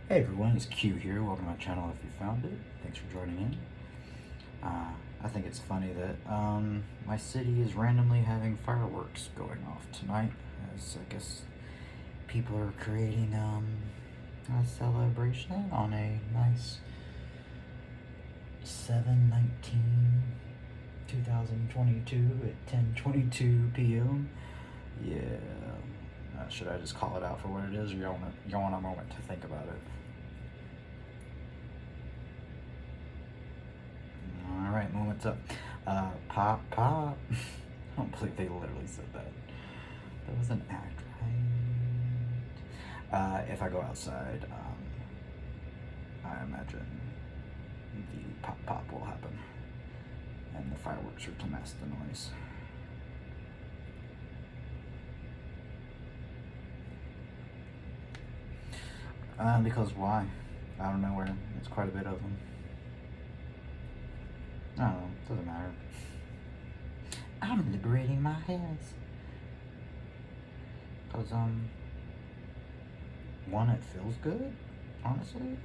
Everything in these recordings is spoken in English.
Hey everyone, it's Q here. Welcome to my channel if you found it. Thanks for joining in. I think it's funny that my city is randomly having fireworks going off tonight, as I guess people are creating a celebration on a nice 7/19/2022 at 10:22 p.m. Yeah. Should I just call it out for what it is, or you want a moment to think about it? Alright, moment's up. Pop, pop. I don't believe they literally said that. That was an act, right? If I go outside, I imagine the pop pop will happen. And the fireworks are to mask the noise. Because why? Out of nowhere. It's quite a bit of them. I don't know. Doesn't matter. I'm liberating my hairs. Because, one, it feels good, honestly.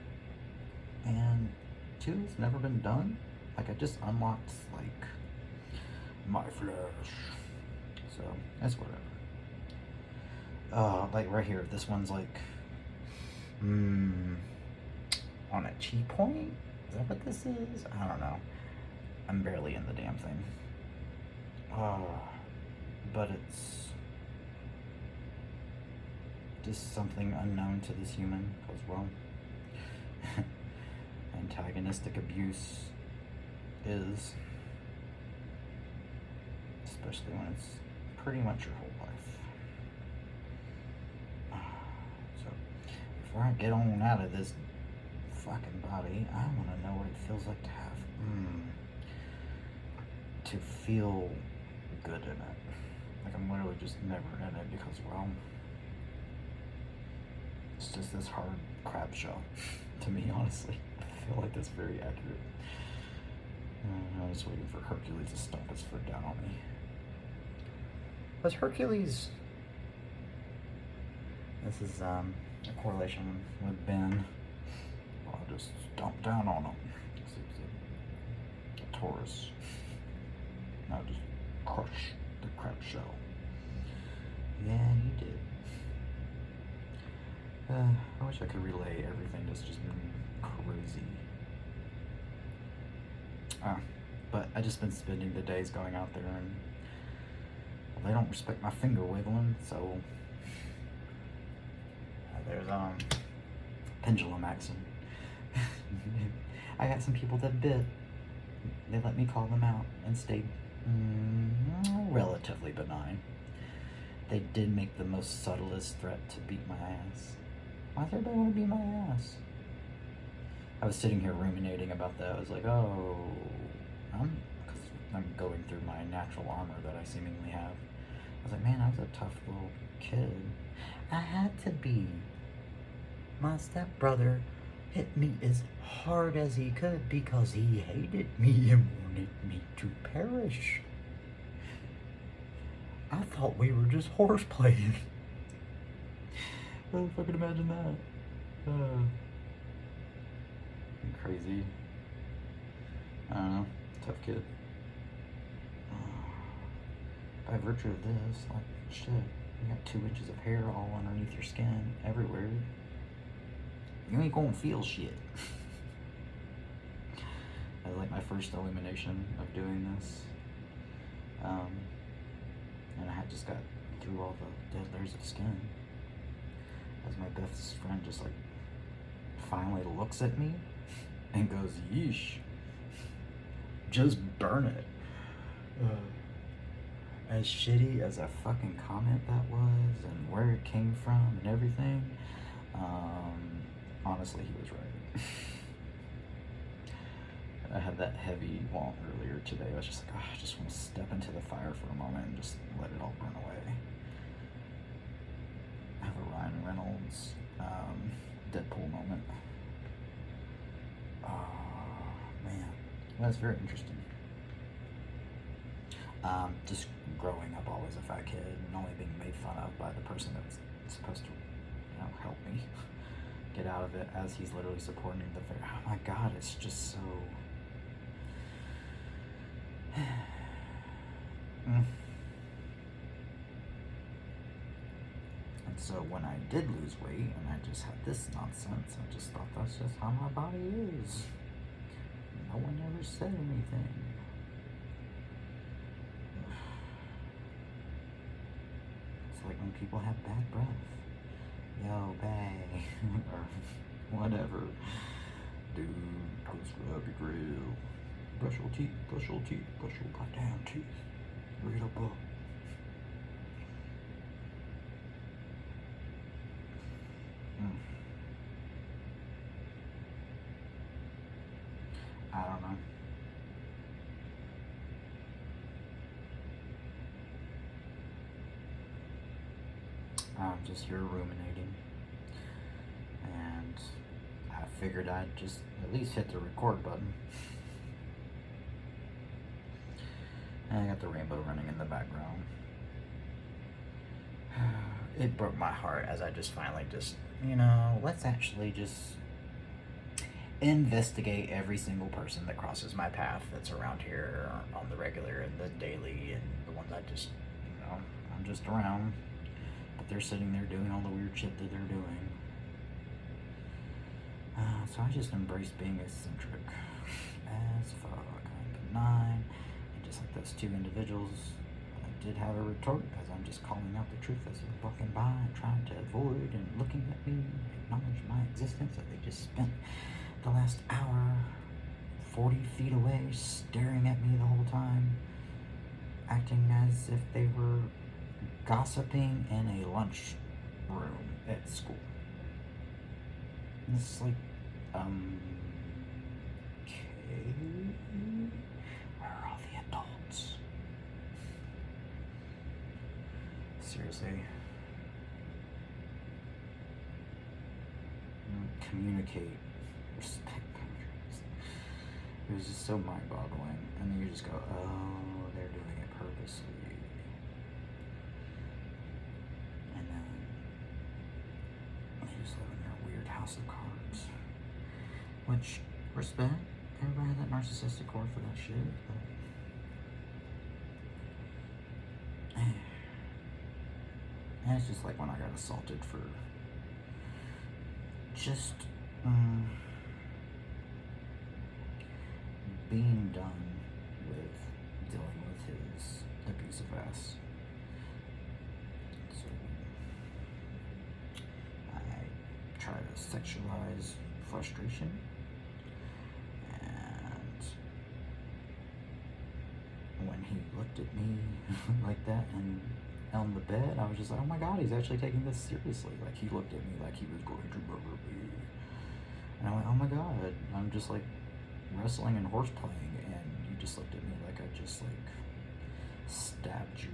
And two, it's never been done. Like, I just unlocked, like, my flesh. So, that's whatever. Like, right here, this one's, like, on a chi point? Is that what this is? I don't know. I'm barely in the damn thing. But it's just something unknown to this human, because, well, antagonistic abuse is, especially when it's pretty much your whole life. So, before I get on out of this fucking body, I want to know what it feels like to have, to feel good in it. Like, I'm literally just never in it because, well, it's just this hard crab shell to me, honestly. I feel like that's very accurate. I was waiting for Hercules to stomp his foot down on me. Was Hercules... This is a correlation with Ben. I'll just stomp down on him. It's a Taurus. Now just crush the crab shell. Yeah, you did. I wish I could relay everything that's just been crazy. But I just been spending the days going out there, and well, they don't respect my finger wiggling, so there's pendulum action. I got some people that bit. They let me call them out and stayed relatively benign. They did make the most subtlest threat to beat my ass. Why does everybody want to beat my ass? I was sitting here ruminating about that. I was like, oh, because I'm going through my natural armor that I seemingly have. I was like, man, I was a tough little kid. I had to be. My stepbrother hit me as hard as he could because he hated me and wanted me to perish. I thought we were just horse playing. Oh, if I could imagine that. Crazy. I don't know. Tough kid. By virtue of this, like, shit, you got 2 inches of hair all underneath your skin, everywhere. You ain't gonna feel shit. That was like my first elimination of doing this. And I had just got through all the dead layers of skin. As my best friend just like finally looks at me and goes, yeesh, just burn it. As shitty as a fucking comment that was, and where it came from and everything, honestly, he was right. I had that heavy want earlier today. I was just like, oh, I just want to step into the fire for a moment and just let it all burn away. Have a Ryan Reynolds Deadpool moment. Oh, man. Well, that's very interesting. Just growing up always a fat kid and only being made fun of by the person that was supposed to, help me get out of it as he's literally supporting the fair. Oh my god, it's just so... And so when I did lose weight and I just had this nonsense, I just thought that's just how my body is. No one ever said anything. It's like when people have bad breath. Yo, bae, or whatever. Dude, go scrub your grill. Brush your teeth, brush your teeth, brush your goddamn teeth. Read a book. I don't know. I'm just here ruminating, and I figured I'd just at least hit the record button. And I got the rainbow running in the background. It broke my heart as I just finally just, let's actually just investigate every single person that crosses my path that's around here on the regular and the daily, and the ones I just, I'm just around. But they're sitting there doing all the weird shit that they're doing. So I just embrace being eccentric as fuck. I'm benign. And just like those two individuals, I did have a retort as I'm just calling out the truth as they're walking by and trying to avoid and looking at me, acknowledge my existence, that they just spent the last hour 40 feet away staring at me the whole time, acting as if they were gossiping in a lunch room at school. And it's like, okay, where are all the adults? Seriously. Communicate, respect boundaries. It was just so mind-boggling. And then you just go, oh, they're doing it purposely. And then they just live in their weird house of cards. Which, respect, everybody had that narcissistic core for that shit, but... And it's just like when I got assaulted for just being done with dealing with his abusive ass. So I try to sexualize frustration, and when he looked at me like that and on the bed, I was just like, oh my god, he's actually taking this seriously. Like, he looked at me like he was going to murder me. And I went, oh my god, I'm just like wrestling and horse playing, and you just looked at me like I just like stabbed you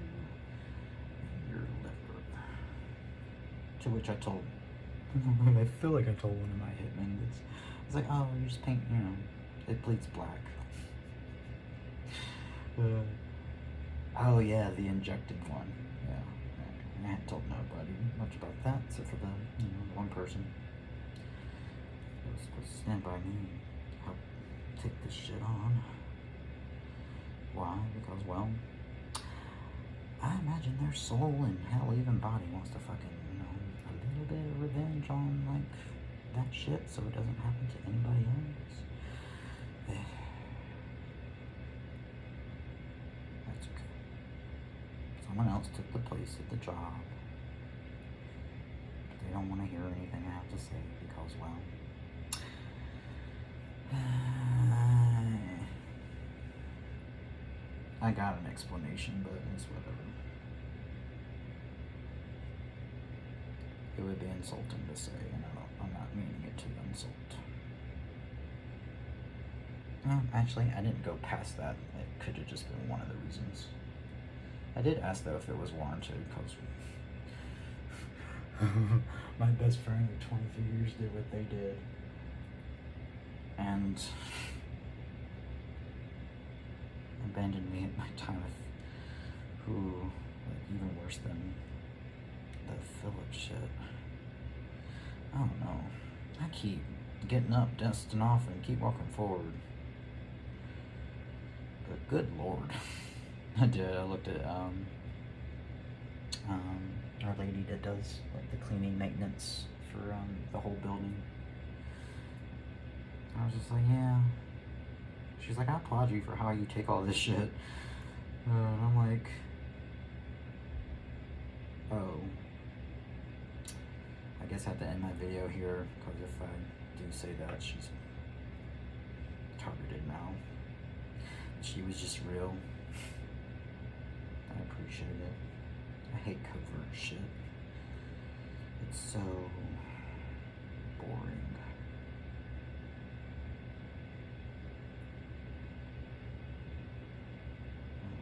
in your liver. To which I told, I feel like I told one of my hitmen, it's like, oh, you just paint, it bleeds black. Oh yeah, the injected one. Yeah, I hadn't told nobody much about that except for the one person. Was supposed to stand by me, help take this shit on. Why? Because, well, I imagine their soul and hell even body wants to fucking, a little bit of revenge on like that shit so it doesn't happen to anybody else. That's okay. Someone else took the place at the job. But they don't want to hear anything I have to say because, well, I got an explanation, but it's whatever. It would be insulting to say, and I'm not meaning it to insult. No, actually, I didn't go past that. It could have just been one of the reasons. I did ask, though, if it was warranted, because my best friend of 23 years did what they did. And abandoned me at my time of even worse than the Philip shit. I don't know. I keep getting up, dusting off, and keep walking forward. But good lord. I did. I looked at our lady that does like the cleaning maintenance for the whole building. I was just like, yeah. She's like, I applaud you for how you take all this shit. And I'm like, oh. I guess I have to end my video here, because if I do say that, she's targeted now. She was just real. I appreciate it. I hate covert shit. It's so boring.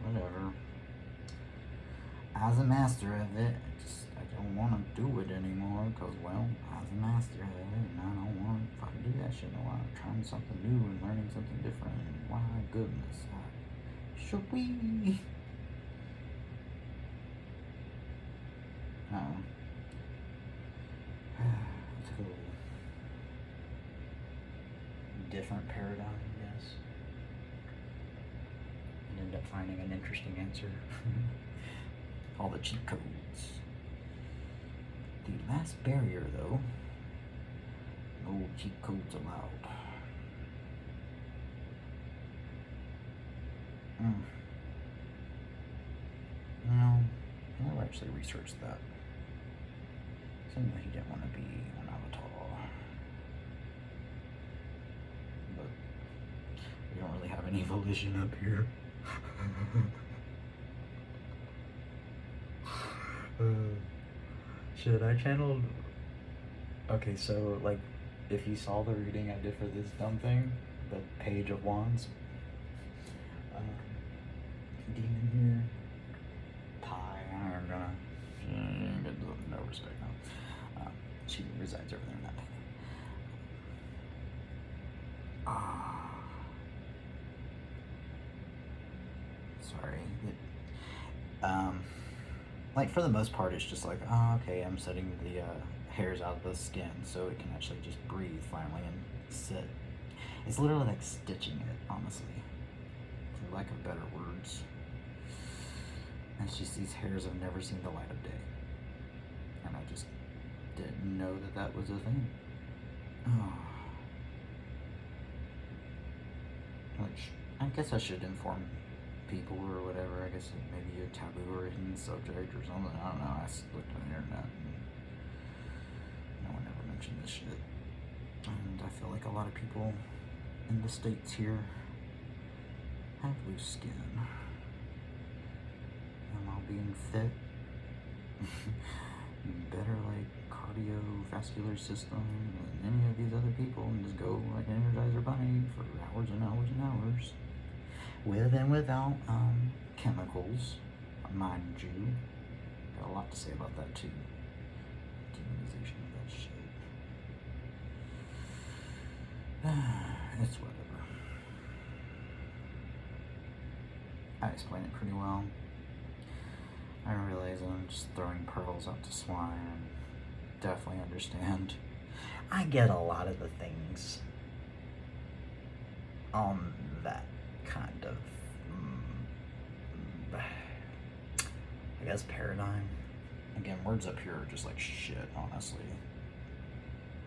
Whatever. As a master of it, I don't want to do it anymore, because, well, as a master of it, and I don't want to fucking do that shit no more. I'm trying something new and learning something different, and my goodness, should we? It's a little different paradigm, I guess. And end up finding an interesting answer. All the cheat codes. The last barrier, though. No cheat codes allowed. No, I never actually researched that. Seemed like he didn't want to be an avatar. But we don't really have any volition up here. Shit, I channeled... Okay, so, like, if you saw the reading I did for this dumb thing, the Page of Wands, demon here, Pi, I'm gonna get no respect now. She resides over there in that thing. Sorry. Like, for the most part, it's just like, oh, okay, I'm setting the hairs out of the skin so it can actually just breathe finally and sit. It's literally like stitching it, honestly, for lack of better words. And it's just these hairs have never seen the light of day. And I just didn't know that that was a thing. Oh. Which, I guess I should inform people or whatever. I guess it may be a taboo or a hidden subject or something. I don't know. I looked on the internet and no one ever mentioned this shit. And I feel like a lot of people in the States here have loose skin. And while being fit, better like cardiovascular system than any of these other people, and just go like an Energizer Bunny for hours and hours and hours. With and without chemicals, mind you. Got a lot to say about that too. Demonization of that shit. It's whatever. I explain it pretty well. I realize I'm just throwing pearls out to swine. Definitely understand. I get a lot of the things on that kind of, I guess, paradigm. Again, words up here are just like shit, honestly.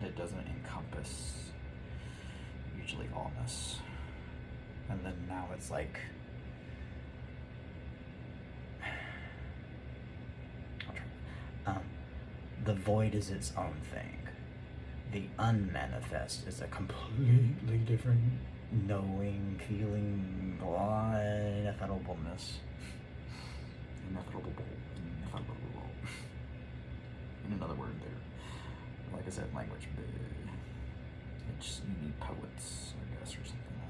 It doesn't encompass usually allness. And then now it's like, the void is its own thing. The unmanifest is a completely different knowing, feeling, ineffableness. Ineffable. In another word there. Like I said, language. It's, you need poets, I guess, or something.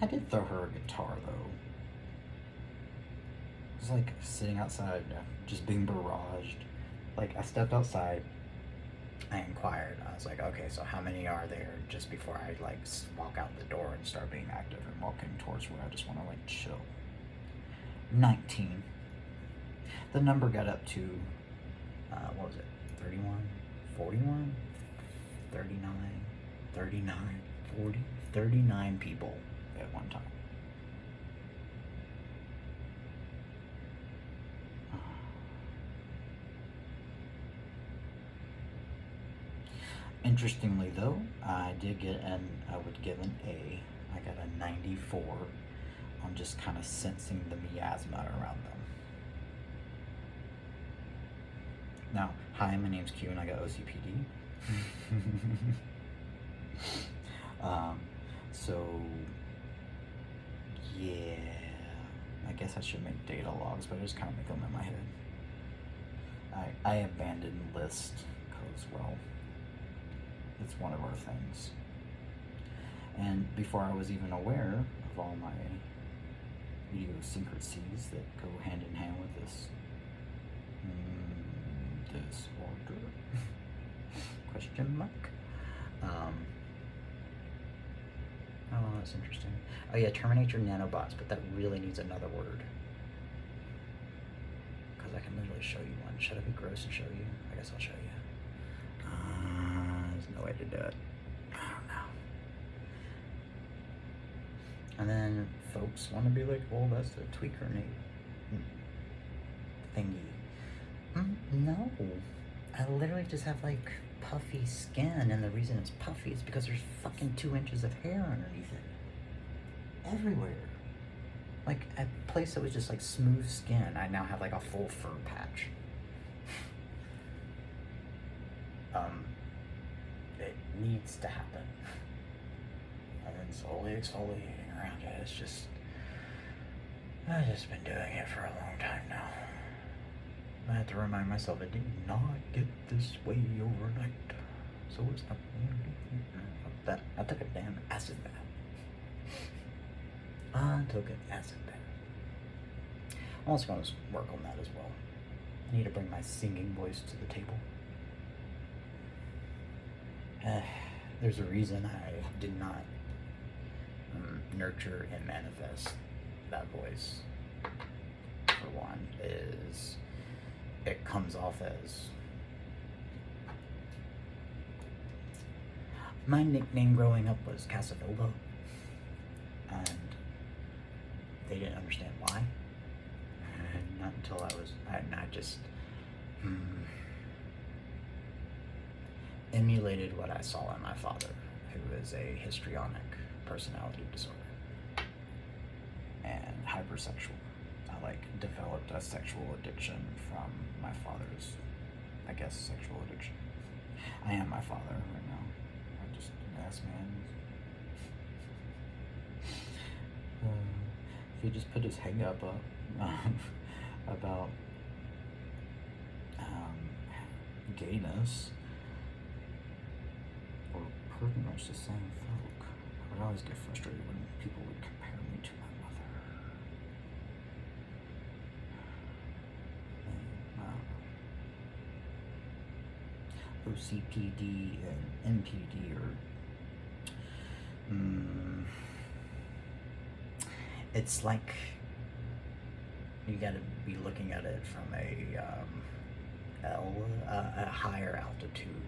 I did throw her a guitar, though. It was like sitting outside, just being barraged. Like, I stepped outside, I inquired. I was like, okay, so how many are there, just before I like walk out the door and start being active and walking towards where I just want to like chill. 19. The number got up to, was it? 31, 41, 39, 39, 40, 39 people at one time. Interestingly though, I did get I would give an A. I got a 94 on just kind of sensing the miasma around them. Now, hi, my name's Q and I got OCPD. So, yeah, I guess I should make data logs, but I just kind of make them in my head. I abandoned list because, well, it's one of our things. And before I was even aware of all my idiosyncrasies that go hand in hand with this disorder, question mark. Oh, that's interesting. Oh yeah, terminate your nanobots, but that really needs another word. Because I can literally show you one. Should I be gross and show you? I guess I'll show you. There's no way to do it. I don't know. And then folks want to be like, well, that's the tweaker name thingy. No. I literally just have like puffy skin, and the reason it's puffy is because there's fucking 2 inches of hair underneath it. Everywhere. Like a place that was just like smooth skin, I now have like a full fur patch. It needs to happen. And then slowly exfoliating around it. It's just, I've just been doing it for a long time now. I have to remind myself it did not get this way overnight. So it's not that. I took a damn acid bath. I'm also going to work on that as well. I need to bring my singing voice to the table. There's a reason I did not nurture and manifest that voice. For one, is it comes off as my nickname growing up was Casanova, and they didn't understand why. And not until I just emulated what I saw in my father, who is a histrionic personality disorder and hypersexual. I developed a sexual addiction from my father's, I guess, sexual addiction. I am my father right now. I'm just an ass man. If he just put his hang up about gayness, or pretty much the same folk, I would always get frustrated when people would compare me to my mother. OCPD and NPD are it's like you got to be looking at it from a higher altitude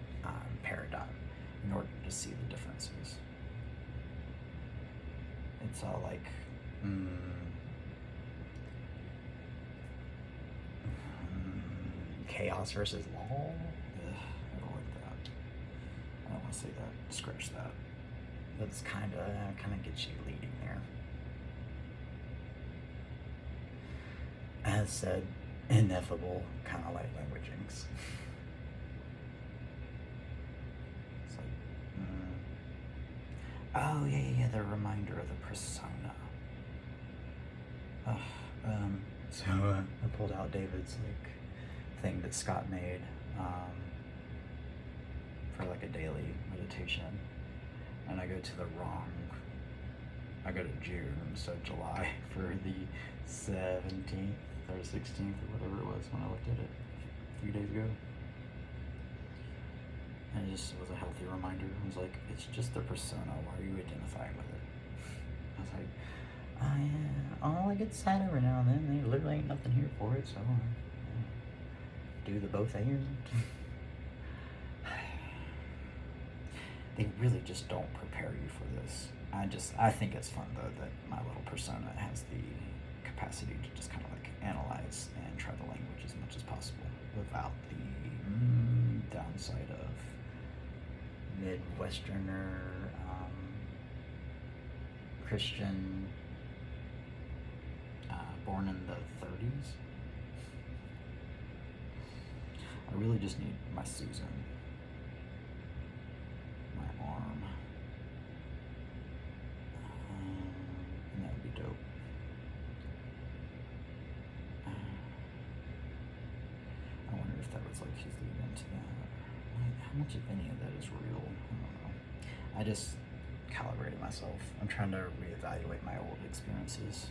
paradigm in order to see the differences. It's all like chaos versus law. I don't like that. I don't want to say that. Scratch that. That's kind of gets you leading there. As said, ineffable, kind of like languagings. It's like, oh yeah, the reminder of the persona. So I pulled out David's thing that Scott made for a daily meditation, and I go to I go to June instead of July for the 17th or 16th or whatever it was when I looked at it a few days ago. And it just was a healthy reminder. I was like, it's just the persona. Why are you identifying with it? I was like, I get sad every now and then. There literally ain't nothing here for it, so do the both and. They really just don't prepare you for this. I think it's fun though that my little persona has the capacity to just kind of like analyze and try the language as much as possible without the downside of Midwesterner, Christian, born in the 30s. I really just need my Susan, my arm, and that would be dope. I wonder if that was like she's leading into that. How much of any of that is real? I don't know. I just calibrated myself. I'm trying to reevaluate my old experiences.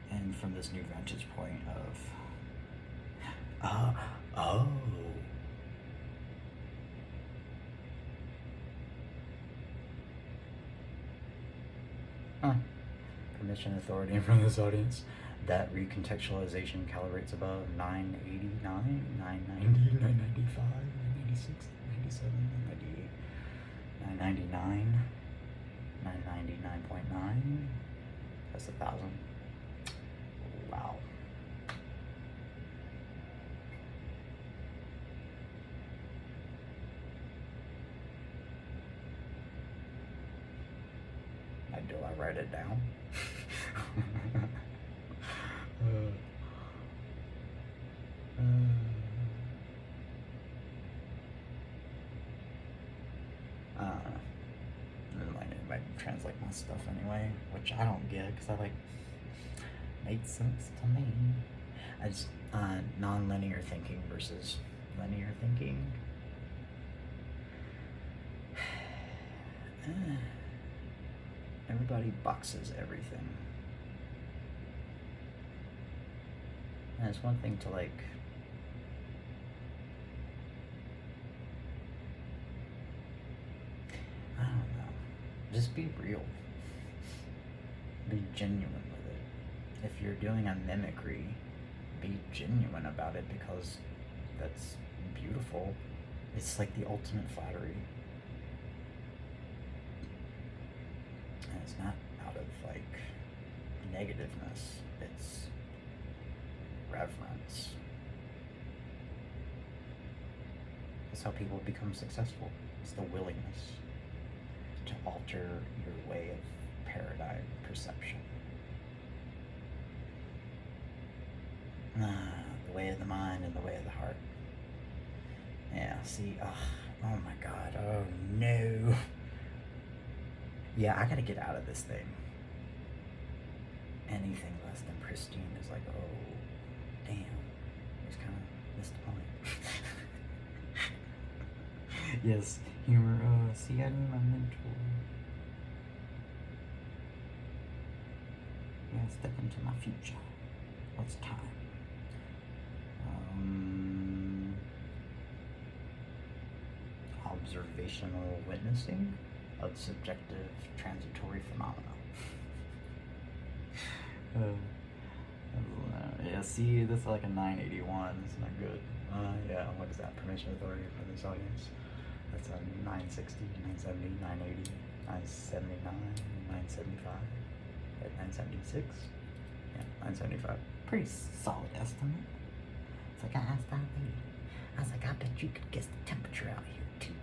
And from this new vantage point of, permission authority from this audience. That recontextualization calibrates above 989, 990, 995, 996, 997, 998, 999, 999.9. That's 1,000. Wow. Do I write it down? It might translate my stuff anyway, which I don't get because I like made sense to me. I just non-linear thinking versus linear thinking. Everybody boxes everything. And it's one thing to like I don't know. Just be real. Be genuine with it. If you're doing a mimicry, be genuine about it because that's beautiful. It's like the ultimate flattery. And it's not out of like negativeness, it's reverence. That's how people become successful. It's the willingness to alter your way of paradigm perception. The way of the mind and the way of the heart. Yeah, see, oh my God, oh no. Yeah, I gotta get out of this thing. Anything less than pristine is like, oh, damn. Just kind of missed the point. Yes, humor. See, I need my mentor. Yeah, step into my future. What's time? Observational witnessing of subjective transitory phenomena. Yeah, see, this is like a 981. It's not good. Yeah, what is that? Permission authority for this audience. That's a 960, 970, 980, 979, 975, at 976. Yeah, 975. Pretty solid estimate. It's like I asked that lady. I was like, I bet you could guess the temperature out here too.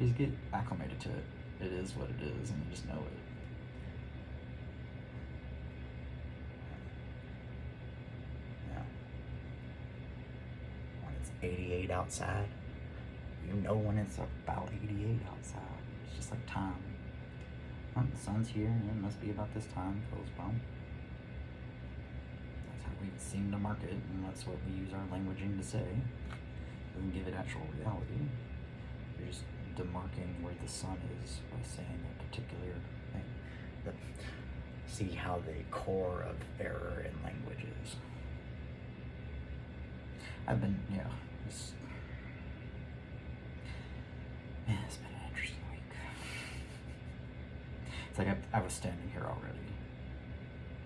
You just get acclimated to it. It is what it is, and you just know it. Yeah. When it's 88 outside, you know when it's about 88 outside. It's just like time. Well, the sun's here, and it must be about this time. Goes bump. That's how we seem to mark it, and that's what we use our languaging to say. Doesn't give it actual reality. You're just demarking where the sun is by saying a particular thing. See how the core of error in language is. It's been an interesting week. It's like I was standing here already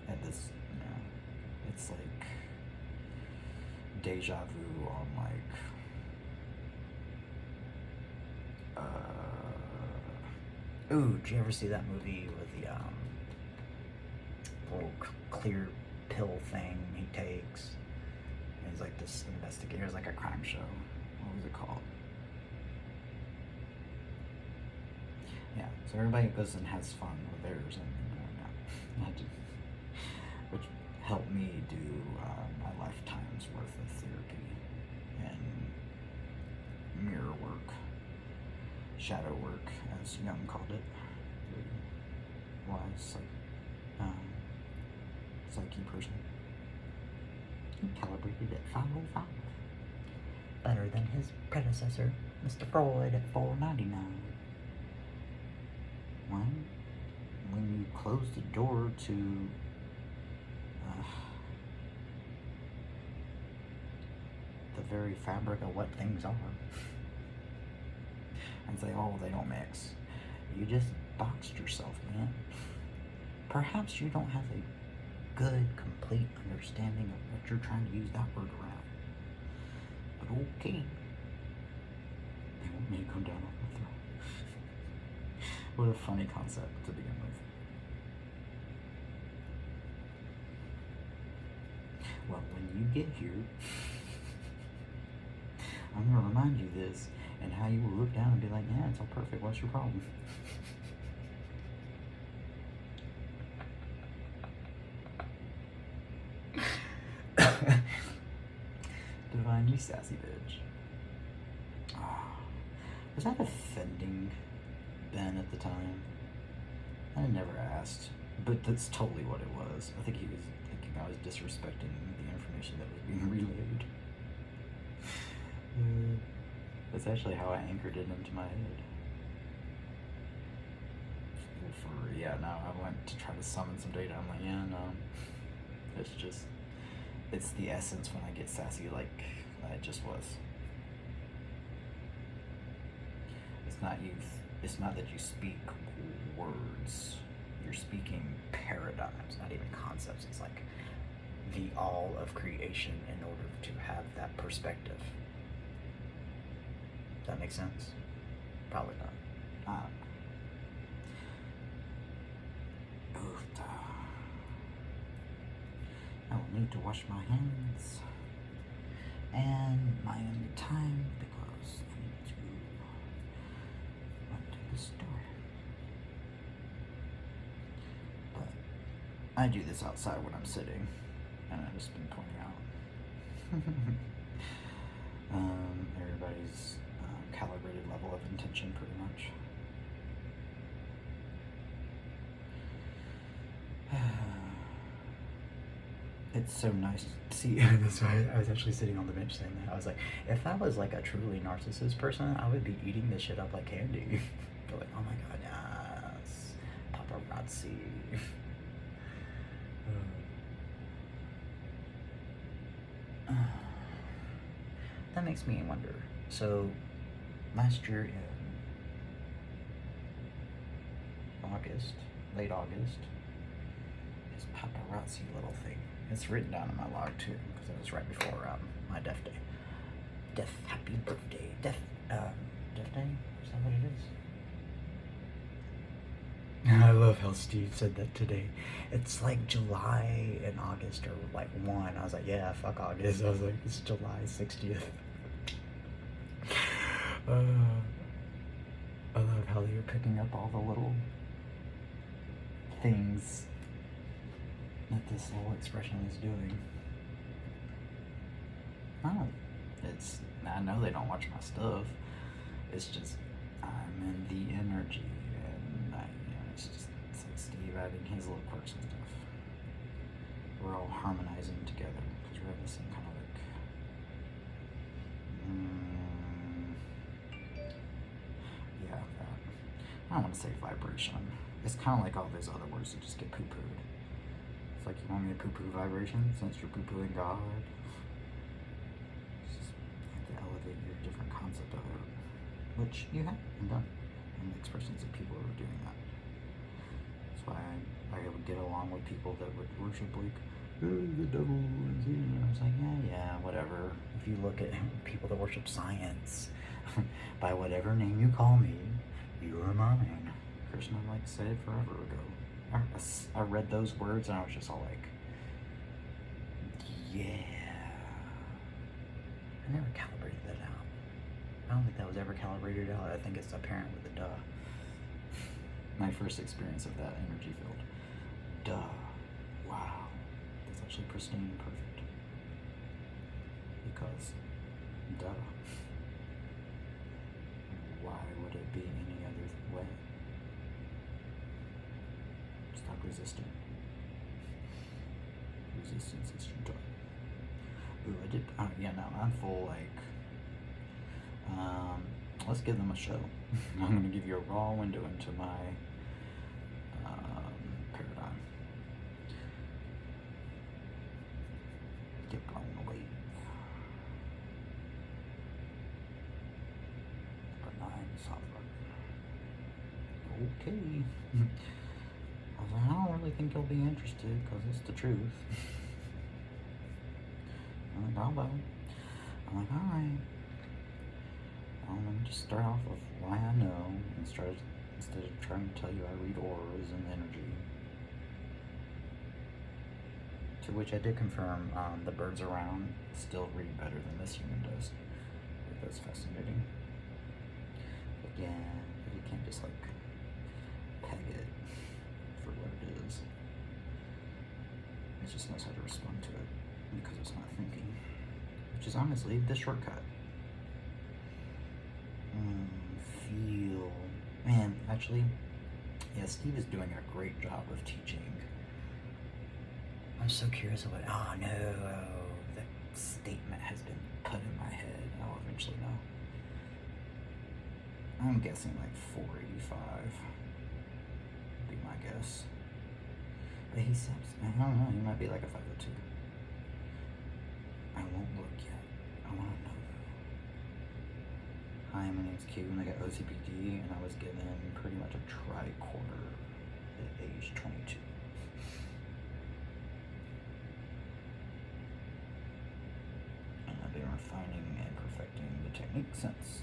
at this, it's like deja vu on like ooh, did you ever see that movie with the little clear pill thing he takes? And he's like this investigator. It's like a crime show. What was it called? Yeah, so everybody goes and has fun with theirs, and which helped me do my lifetime's worth of therapy and mirror work, shadow work, as Jung called it. Wise psyche person. He calibrated at 505. Better than his predecessor, Mr. Freud, at 499. When you close the door to the very fabric of what things are and say, oh, they don't mix, you just boxed yourself, man. Perhaps you don't have a good, complete understanding of what you're trying to use that word around. But okay. They want me to come down off my throne. What a funny concept to begin with. Well, when you get here, I'm going to remind you this, and how you will look down and be like, yeah, it's all perfect. What's your problem? Divine, you sassy bitch. Oh, was that offending Ben at the time? I never asked, but that's totally what it was. I think he was thinking I was disrespecting the information that was being relayed. That's actually how I anchored it into my head. No, I went to try to summon some data. I'm like, yeah, no. It's the essence when I get sassy like I just was. It's not that you speak words. You're speaking paradigms, not even concepts. It's like the all of creation in order to have that perspective. Does that make sense? Probably not. I will need to wash my hands and my only time because I need to run to the store. But I do this outside when I'm sitting, and I've just been pointing out everybody's calibrated level of intention pretty much. It's so nice to see. That's why I was actually sitting on the bench saying that. I was like, if I was like a truly narcissist person, I would be eating this shit up like candy. They're like, oh my god, yes, paparazzi. That makes me wonder. So, last year in August, late August, this paparazzi little thing. It's written down in my log too, because it was right before my death day. Happy birthday. Death day? Is that what it is? I love how Steve said that today. It's like July and August or like 1. I was like, yeah, fuck August. I was like, it's July 60th. I love how you're picking up all the little things that this little expression is doing. I know they don't watch my stuff. It's just I'm in the energy, and it's like Steve adding his little quirks and stuff. We're all harmonizing together because we're in the same kind of that. I don't want to say vibration. It's kind of like all those other words that just get poo-pooed. It's like, you want me to poo-poo vibration since you're poo-pooing God? Just have to elevate your different concept of it, which you have and done, and the expressions of people who are doing that. That's why I would get along with people that would worship like The devil is here. I was like, yeah, whatever. If you look at people that worship science, by whatever name you call me, you are mine. Krishna said it forever ago. I read those words and I was just all like, yeah. I never calibrated that out. I don't think that was ever calibrated out. I think it's apparent with the duh. My first experience of that energy field. Duh. Wow. That's actually pristine and perfect. Because, duh. Why would it be any other way? Stop resisting. Resistance is futile. Ooh, I did. Yeah, no, I'm full. Let's give them a show. I'm gonna give you a raw window into my paradigm. Get blown away. Benign software. Okay. I was like, I don't really think you'll be interested because it's the truth. I'm like, oh well. I'm like, alright. Let me just start off with why I know instead of trying to tell you I read auras and energy. To which I did confirm the birds around still read better than this human does. That's fascinating. But yeah, you can't just peg it for what it is. It just knows how to respond to it because it's not thinking. Which is honestly the shortcut. Feel. Man, actually, yeah, Steve is doing a great job of teaching. I'm so curious of what, oh no, that statement has been put in my head. I'll eventually know. I'm guessing 485 would be my guess. But he says, I don't know, he might be a 502. I won't look yet. I want to know. Hi, my name's Q, and I got OCPD, and I was given pretty much a tricorder at age 22. And I've been refining and perfecting the technique since.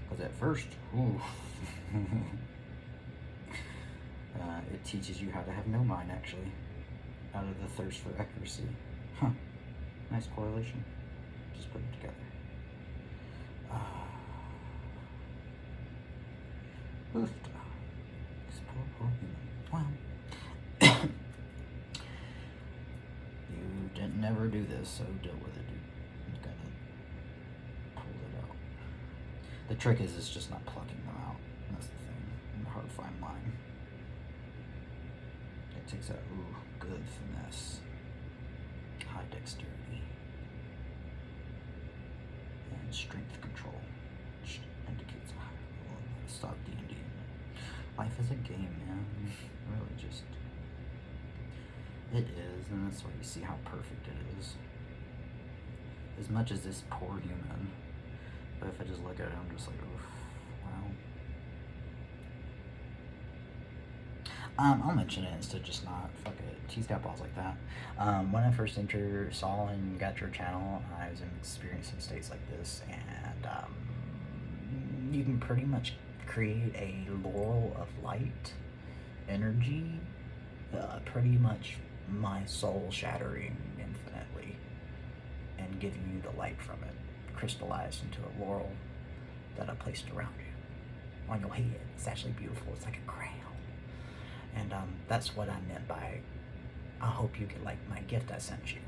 Because at first, it teaches you how to have no mind, actually, out of the thirst for accuracy. Huh, nice correlation. Just put it together. Oofed. This poor human. Well, you didn't never do this, so deal with it, dude. You gotta pull it out. The trick is it's just not plucking them out. That's the thing. The hard fine line. It takes that good finesse, high dexterity, and strength control, which indicates a higher level of stock D&D. Life is a game, man. Really, just it is, and that's why you see how perfect it is. As much as this poor human, but if I just look at it, I'm just like, oof, wow. I'll mention it instead of just not. Fuck it. T's got balls like that. When I first saw and got your channel, I was experiencing states like this, and you can pretty much create a laurel of light energy, pretty much my soul shattering infinitely and giving you the light from it, crystallized into a laurel that I placed around you on your head. It's actually beautiful. It's like a crown. And that's what I meant by, I hope you get my gift I sent you.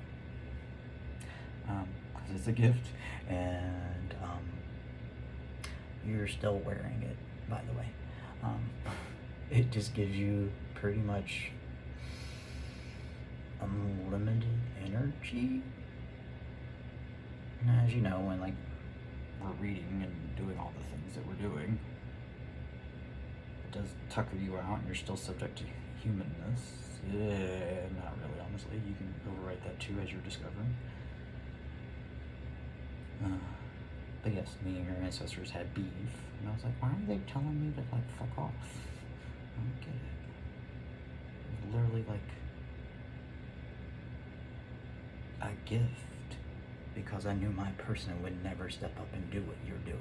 Because it's a gift, and you're still wearing it, by the way. It just gives you pretty much unlimited energy. And as you know, when we're reading and doing all the things that we're doing, it does tucker you out and you're still subject to humanness. Yeah, not really, honestly. You can overwrite that too as you're discovering. But yes, me and your ancestors had beef, and I was like, why are they telling me to fuck off? I don't get it. It was literally a gift because I knew my person would never step up and do what you're doing.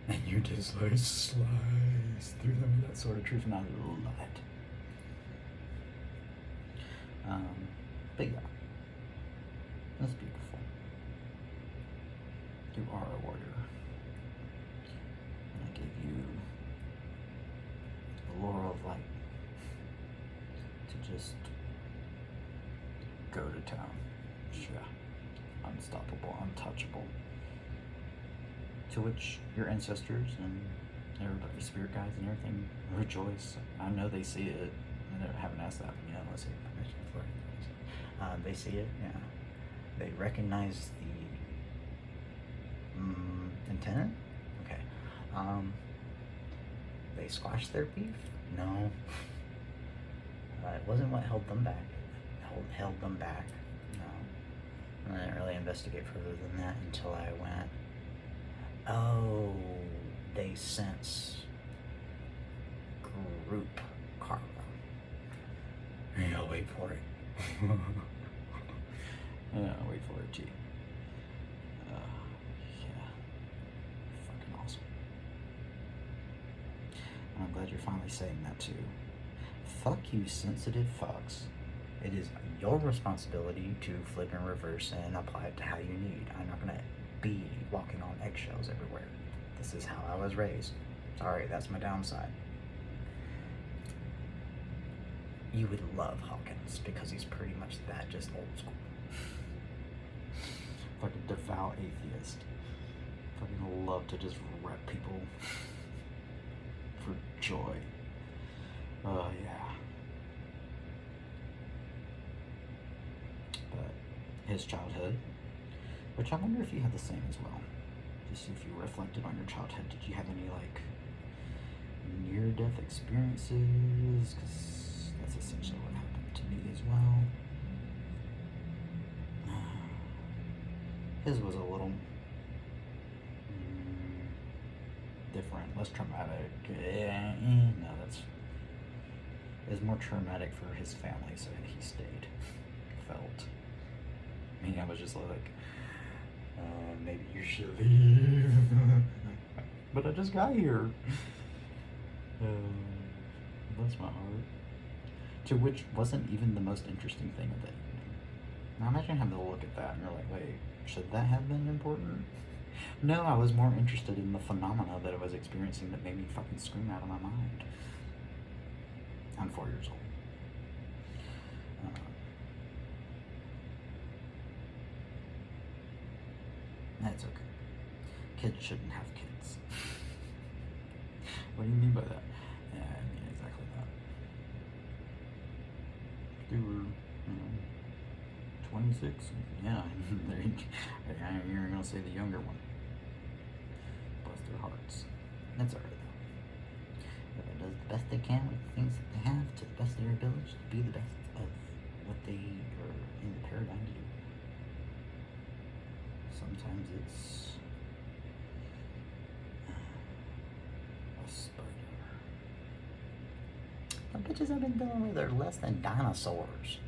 And you just like slice through them with that sort of truth, and I love it. But yeah, that's beautiful. You are a warrior. And I gave you the lure of light to just go to town. Yeah. Unstoppable, untouchable. To which your ancestors and everybody, spirit guides and everything, rejoice. I know they see it. I haven't asked that, unless they permission for it. They see it, yeah. They recognize the intent. Okay. They squashed their beef. No. It wasn't what held them back. It held them back. No. I didn't really investigate further than that until I went, oh, they sense group karma. Yeah, wait for it. Yeah, wait for it, G. Yeah. Fucking awesome. And I'm glad you're finally saying that too. Fuck you, sensitive fucks. It is your responsibility to flip and reverse and apply it to how you need. I'm not gonna be walking on eggshells everywhere. This is how I was raised. Sorry, that's my downside. You would love Hawkins because he's pretty much that, just old school. Fucking devout atheist. Fucking love to just rep people for joy. Oh, yeah. But his childhood, which I wonder if you had the same as well. Just if you reflected on your childhood, did you have any, like, near-death experiences? Because that's essentially what happened to me as well. His was a little different, less traumatic. No, it was more traumatic for his family, so he stayed. Felt. I was just like, maybe you should leave. But I just got here. Bless my heart. To which wasn't even the most interesting thing of that evening. Now imagine having to look at that and you're like, wait, should that have been important? No, I was more interested in the phenomena that I was experiencing that made me fucking scream out of my mind. I'm 4 years old. That's okay. Kids shouldn't have kids. What do you mean by that? Yeah, I mean exactly that. They were, 26. Yeah, you're gonna say the younger one. Bless their hearts. That's alright though. Everybody does the best they can with the things that they have to the best of their ability to be the best of what they are in the paradigm to do. Sometimes it's a spider. The bitches I've been dealing with are less than dinosaurs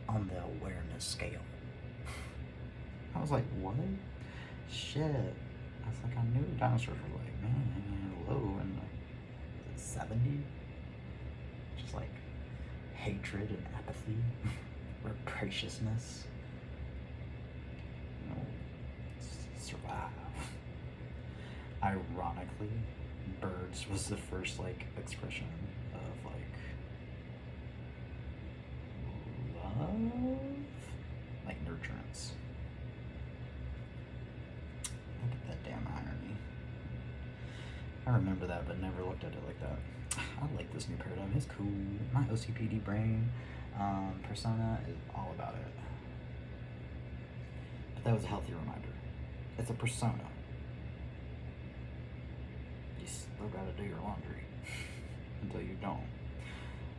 on the awareness scale. I was like, what? Shit. I was like, I knew dinosaurs were like, man, low in the 70? Just like hatred and apathy, rapaciousness. Survive. Ironically, birds was the first like expression of like love, like nurturance. Look at that damn irony. I remember that, but never looked at it like that. I like this new paradigm. It's cool. My OCPD brain persona is all about it. But that was a healthy reminder. It's a persona. You still gotta do your laundry until you don't.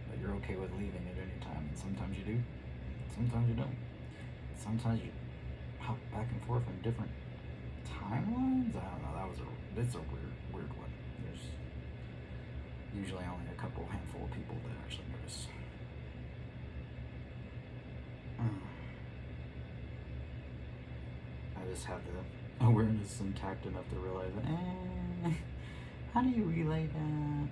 But you're okay with leaving at any time. And sometimes you do, sometimes you don't. Sometimes you hop back and forth in different timelines. I don't know. It's a weird one. There's usually only a handful of people that actually notice. just have the awareness intact enough to realize, how do you relay that?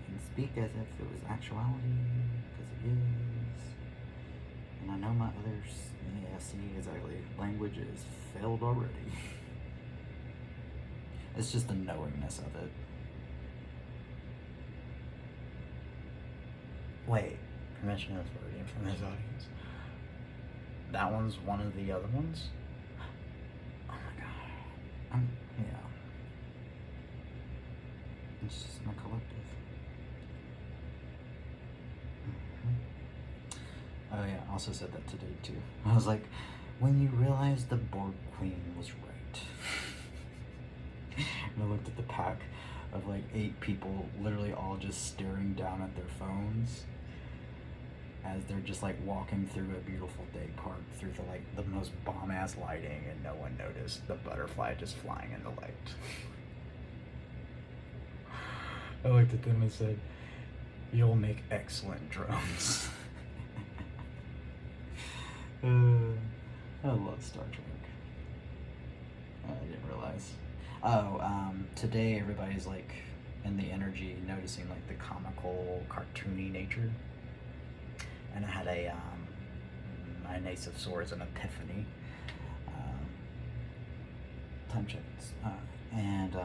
And speak as if it was actuality, because it is. And I know my others, yeah, see, exactly, language is failed already. It's just the knowingness of it. Wait, permission authority from his audience. That one's one of the other ones? Oh my god. Yeah. It's just my collective. Oh yeah, I also said that today too. I was like, when you realize the Borg Queen was right. And I looked at the pack of like 8 people literally all just staring down at their phones as they're just like walking through a beautiful day park through the most bomb ass lighting, and no one noticed the butterfly just flying in the light. I looked at them and said, "You'll make excellent drones." I love Star Trek. I didn't realize. Today everybody's like in the energy, noticing like the comical, cartoony nature. And I had an Ace of Swords, an epiphany. Time checks. And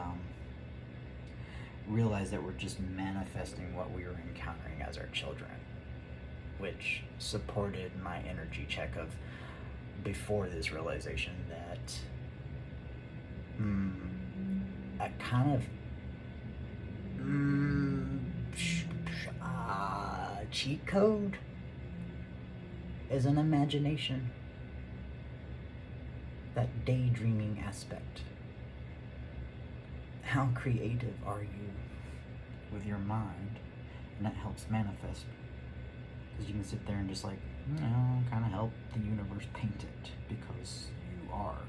realized that we're just manifesting what we were encountering as our children, which supported my energy check of before this realization that a kind of cheat code is an imagination, that daydreaming aspect. How creative are you with your mind? And that helps manifest, because you can sit there and just like, kind of help the universe paint it, because you are.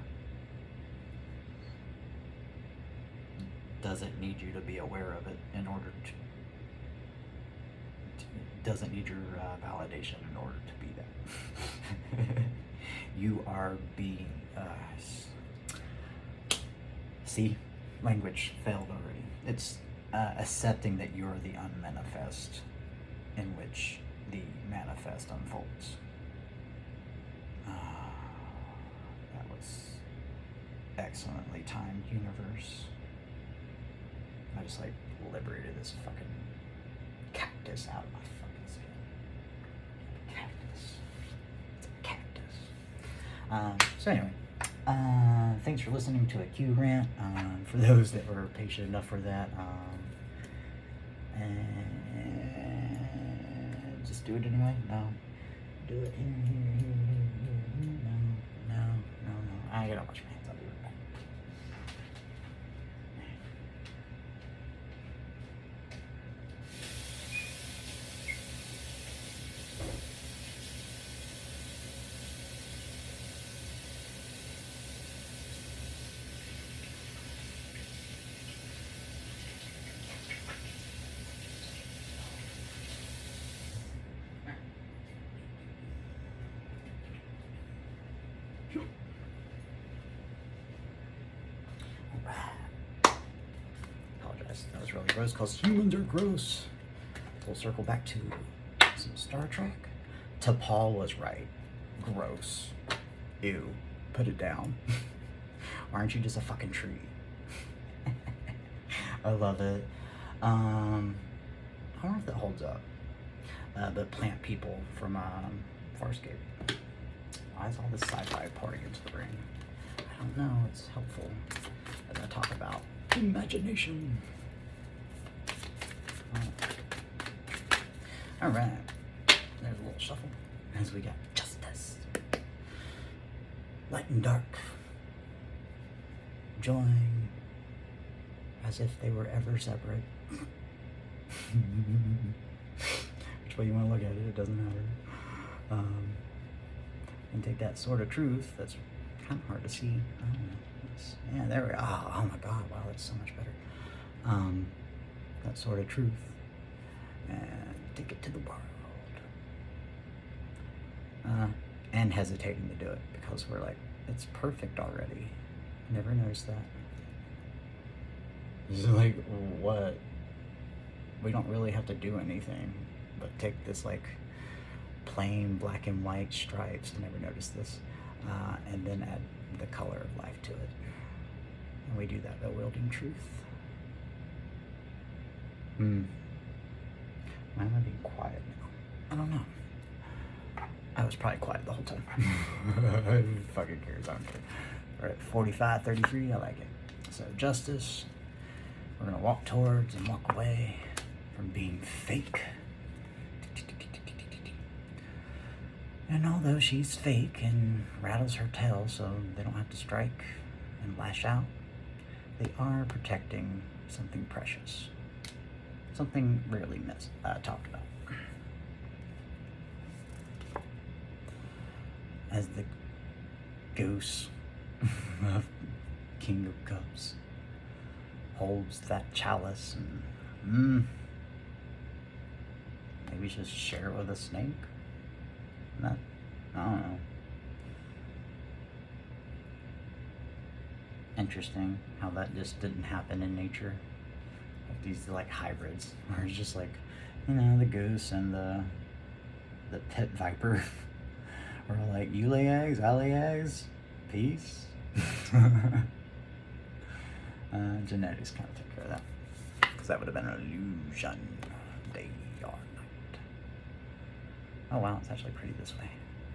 Doesn't need you to be aware of it in order to doesn't need your validation in order to be that. You are being. See, language failed already. It's accepting that you are the unmanifest in which the manifest unfolds. That was excellently timed, universe. I just like liberated this fucking cactus out of my fucking skin. Cactus. It's a cactus. So anyway, thanks for listening to a Q rant. For those that were patient enough for that, and just do it anyway. No, do it here. No. I gotta wash my hands. I'll be right back. Apologize. That was really gross because humans are gross. We'll circle back to some Star Trek. T'Pol was right. Gross. Ew. Put it down. Why aren't you just a fucking tree? I love it. I wonder if that holds up. The plant people from Farscape. Why is all this sci-fi pouring into the brain? I don't know. It's helpful as I talk about imagination. All right. There's a little shuffle as we got justice, light and dark, join as if they were ever separate. Which way you want to look at it, it doesn't matter. And take that sort of truth that's kind of hard to see. Yeah, there we go. Oh my God, wow, that's so much better. That sort of truth, and take it to the world. and hesitating to do it because we're like, it's perfect already. Never noticed that. It's like, what? We don't really have to do anything but take this like plain black and white stripes, I never noticed this, and then add the color of life to it. And we do that by wielding truth. Why am I being quiet now? I don't know. I was probably quiet the whole time. Who fucking cares? I don't care. We're at 45:33. I like it. So justice. We're gonna walk towards and walk away from being fake. And although she's fake and rattles her tail so they don't have to strike and lash out, they are protecting something precious. Something rarely talked about. As the goose of King of Cups holds that chalice and maybe just share it with a snake? I don't know. Interesting how that just didn't happen in nature. Like these like hybrids where it's just like, the goose and the pit viper were like, you lay eggs, I lay eggs, peace. Genetics kind of took care of that, because that would have been an illusion, day or night. Oh wow, it's actually pretty this way.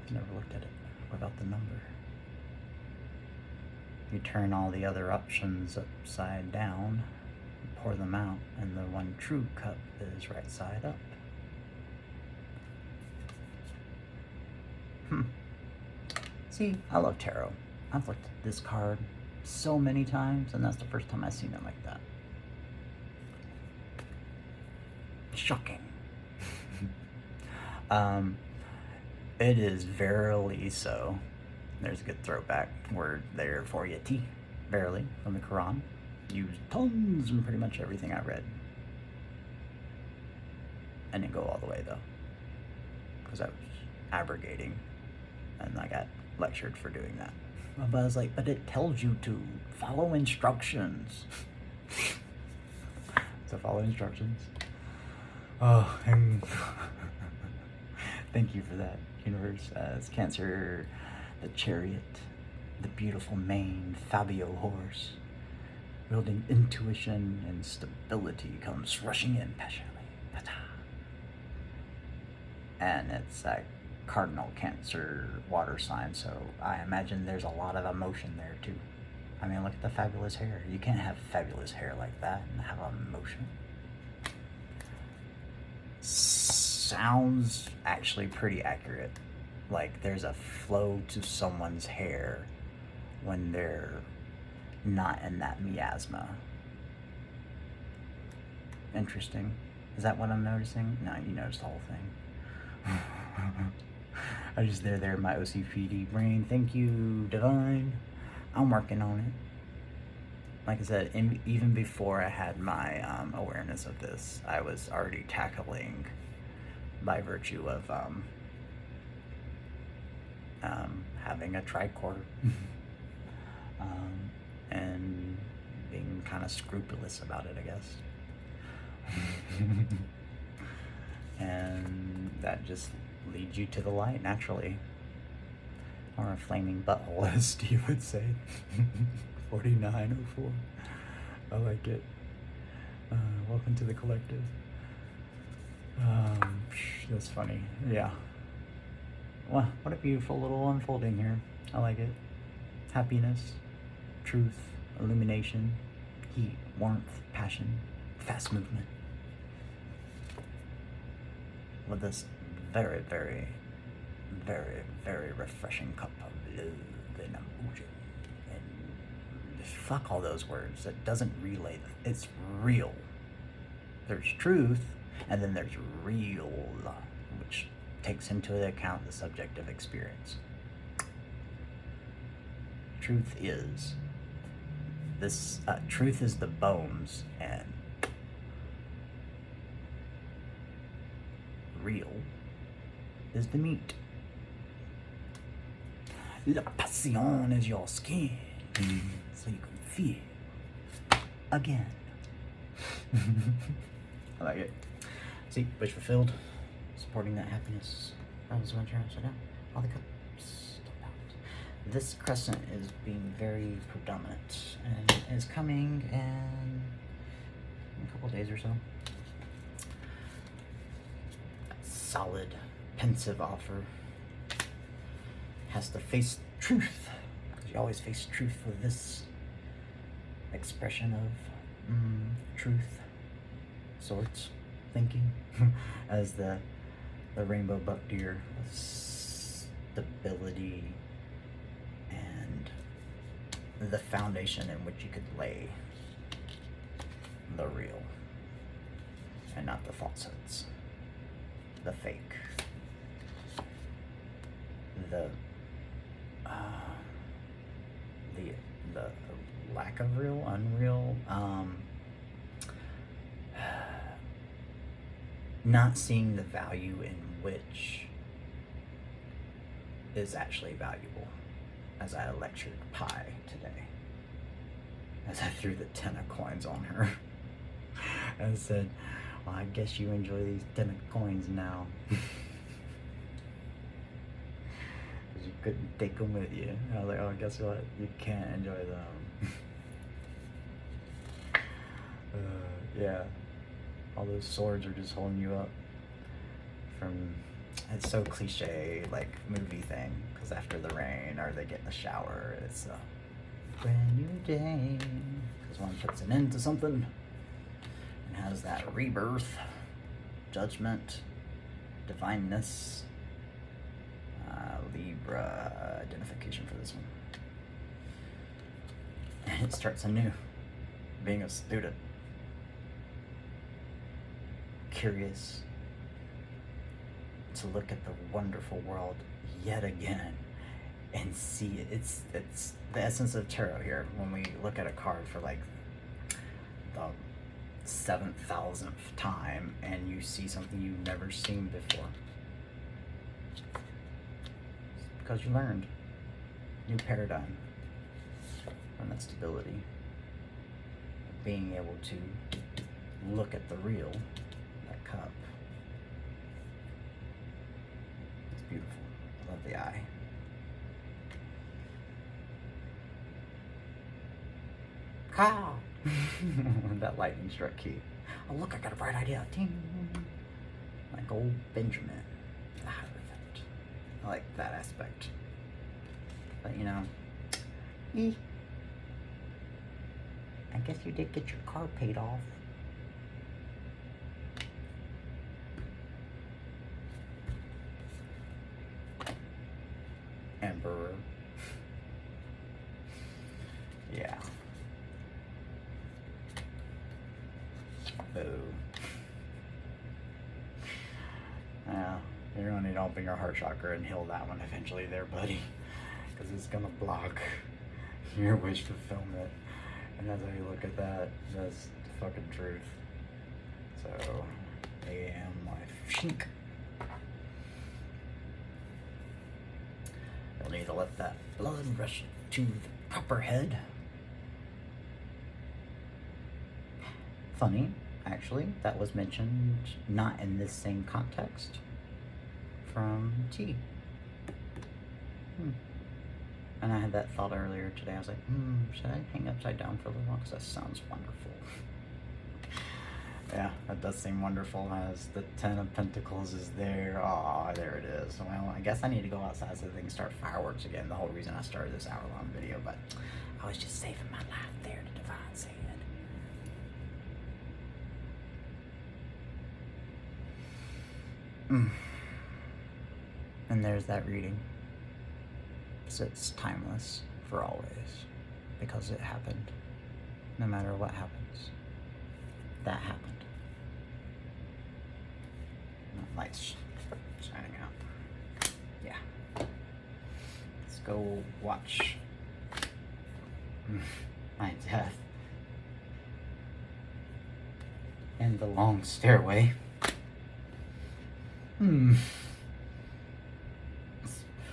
I've never looked at it. What about the number? You turn all the other options upside down, pour them out, and the one true cup is right side up. See, I love tarot. I've looked at this card so many times, and that's the first time I've seen it like that. Shocking. It is verily so. There's a good throwback word there for you. T, verily, from the Quran. Used tons in pretty much everything I read. I didn't go all the way though, because I was abrogating, and I got lectured for doing that. But I was like, but it tells you to follow instructions. So follow instructions. Oh, and thank you for that, universe. As Cancer, the chariot, the beautiful maned Fabio horse, wielding intuition and stability, comes rushing in passionately. Ta-ta. And it's like cardinal Cancer water sign, so I imagine there's a lot of emotion there too. I mean, look at the fabulous hair. You can't have fabulous hair like that and have emotion. Sounds actually pretty accurate. Like there's a flow to someone's hair when they're not in that miasma. Interesting. Is that what I'm noticing? No, you noticed the whole thing. I just there my OCPD brain. Thank you, Divine. I'm working on it. Like I said, even before I had my awareness of this, I was already tackling by virtue of having a tricorder and being kind of scrupulous about it, I guess. And that just leads you to the light naturally, or a flaming butthole, as Steve would say. 4904. I like it. Welcome to the collective. That's funny. Yeah. Wow, what a beautiful little unfolding here. I like it. Happiness, truth, illumination, heat, warmth, passion, fast movement. With this very, very, very, very refreshing cup of love and emotion. And fuck all those words. It doesn't relay. It's real. There's truth, and then there's real, which takes into account the subjective experience. Truth is this. Truth is the bones, and real is the meat. La passion is your skin, so you can feel again. I like it. See, wish fulfilled. Supporting that happiness. That was one turn upside down. All the cups. Stop out. This crescent is being very predominant and is coming in a couple days or so. Solid, pensive offer. Has to face truth. Because you always face truth with this expression of truth, sorts, thinking, as the rainbow buck deer of stability and the foundation in which you could lay the real and not the falsehoods, the fake, the lack of real, unreal, not seeing the value in which is actually valuable. As I lectured Pi today, as I threw the 10 of coins on her and said, well, I guess you enjoy these 10 of coins now. Because you couldn't take them with you. And I was like, oh, guess what? You can't enjoy them. Yeah. All those swords are just holding you up from, it's so cliche, like movie thing, because after the rain or they get in the shower, it's a brand new day, because one puts an end to something and has that rebirth, judgment, divineness, Libra identification for this one, and it starts anew, being a student. Curious to look at the wonderful world yet again and see it. It's the essence of tarot here. When we look at a card for like the 7,000th time and you see something you've never seen before, it's because you learned new paradigm from that stability, being able to look at the real. Cup. It's beautiful. I love the eye. Cow! That lightning struck key. Oh look, I got a bright idea. Ting! Like old Benjamin. The Hierophant. I like that aspect. But you know, I guess you did get your car paid off. Emperor. Yeah. Boo. Yeah, you're gonna need to open your heart chakra and heal that one eventually there, buddy. Because it's gonna block your wish fulfillment. And as I look at that, that's the fucking truth. So, AM life. Shink. You'll need to let that blood rush to the proper head. Funny, actually, that was mentioned not in this same context from T. And I had that thought earlier today. I was like, should I hang upside down for a little while? Because that sounds wonderful. Yeah, that does seem wonderful as the 10 of Pentacles is there. Oh, there it is. Well, I guess I need to go outside so things start fireworks again. The whole reason I started this hour-long video, but I was just saving my life there to Divine said. And there's that reading. So it's timeless for always because it happened. No matter what happens, that happened. Lights shining out. Yeah. Let's go watch my death in the long stairway.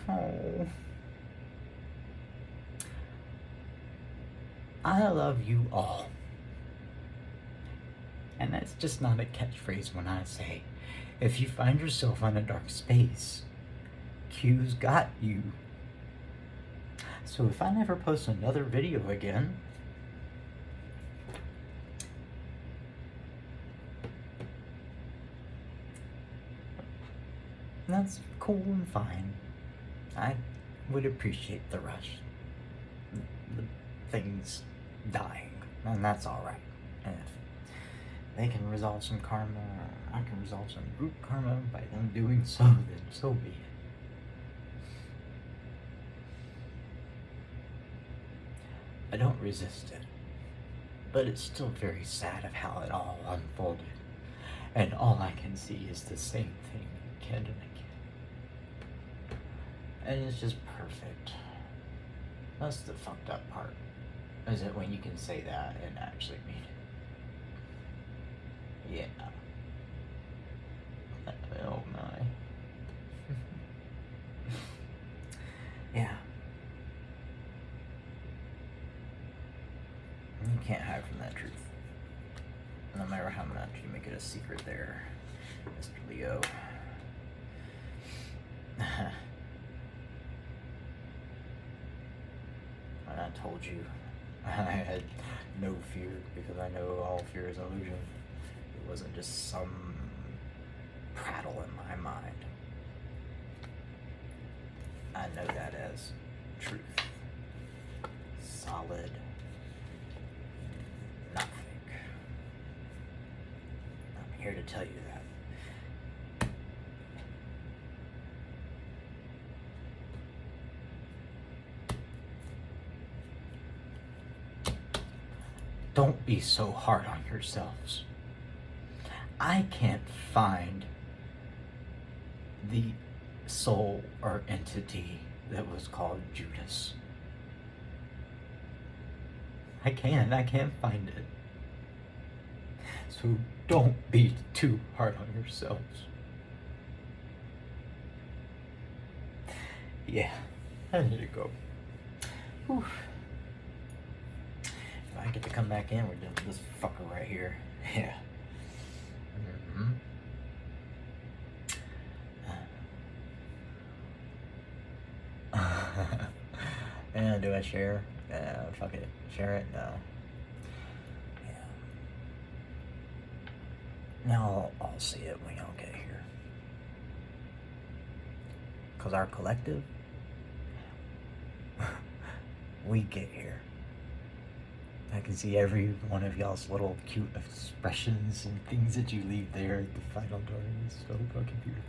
Oh. I love you all. And that's just not a catchphrase when I say, if you find yourself on a dark space, Q's got you. So if I never post another video again, that's cool and fine. I would appreciate the rush. The things dying, and that's alright. And if they can resolve some karma, or I can resolve some group karma by them doing so, then so be it. I don't resist it, but it's still very sad of how it all unfolded, and all I can see is the same thing again and again. And it's just perfect. That's the fucked up part, is it when you can say that and actually mean it. Yeah. Oh my. Yeah. You can't hide from that truth. No matter how much you make it a secret there, Mr. Leo. When I told you I had no fear, because I know all fear is an illusion. It wasn't just some prattle in my mind. I know that as truth. Solid. Nothing. I'm here to tell you that. Don't be so hard on yourselves. I can't find the soul or entity that was called Judas. I can't find it. So don't be too hard on yourselves. Yeah, I need to go. Whew. If I get to come back in, we're done with this fucker right here. Yeah. And do I share? Fuck it. Share it? Yeah. Now I'll see it when y'all get here. Because our collective, we get here. I can see every one of y'all's little cute expressions and things that you leave there at the final door. It's so fucking beautiful.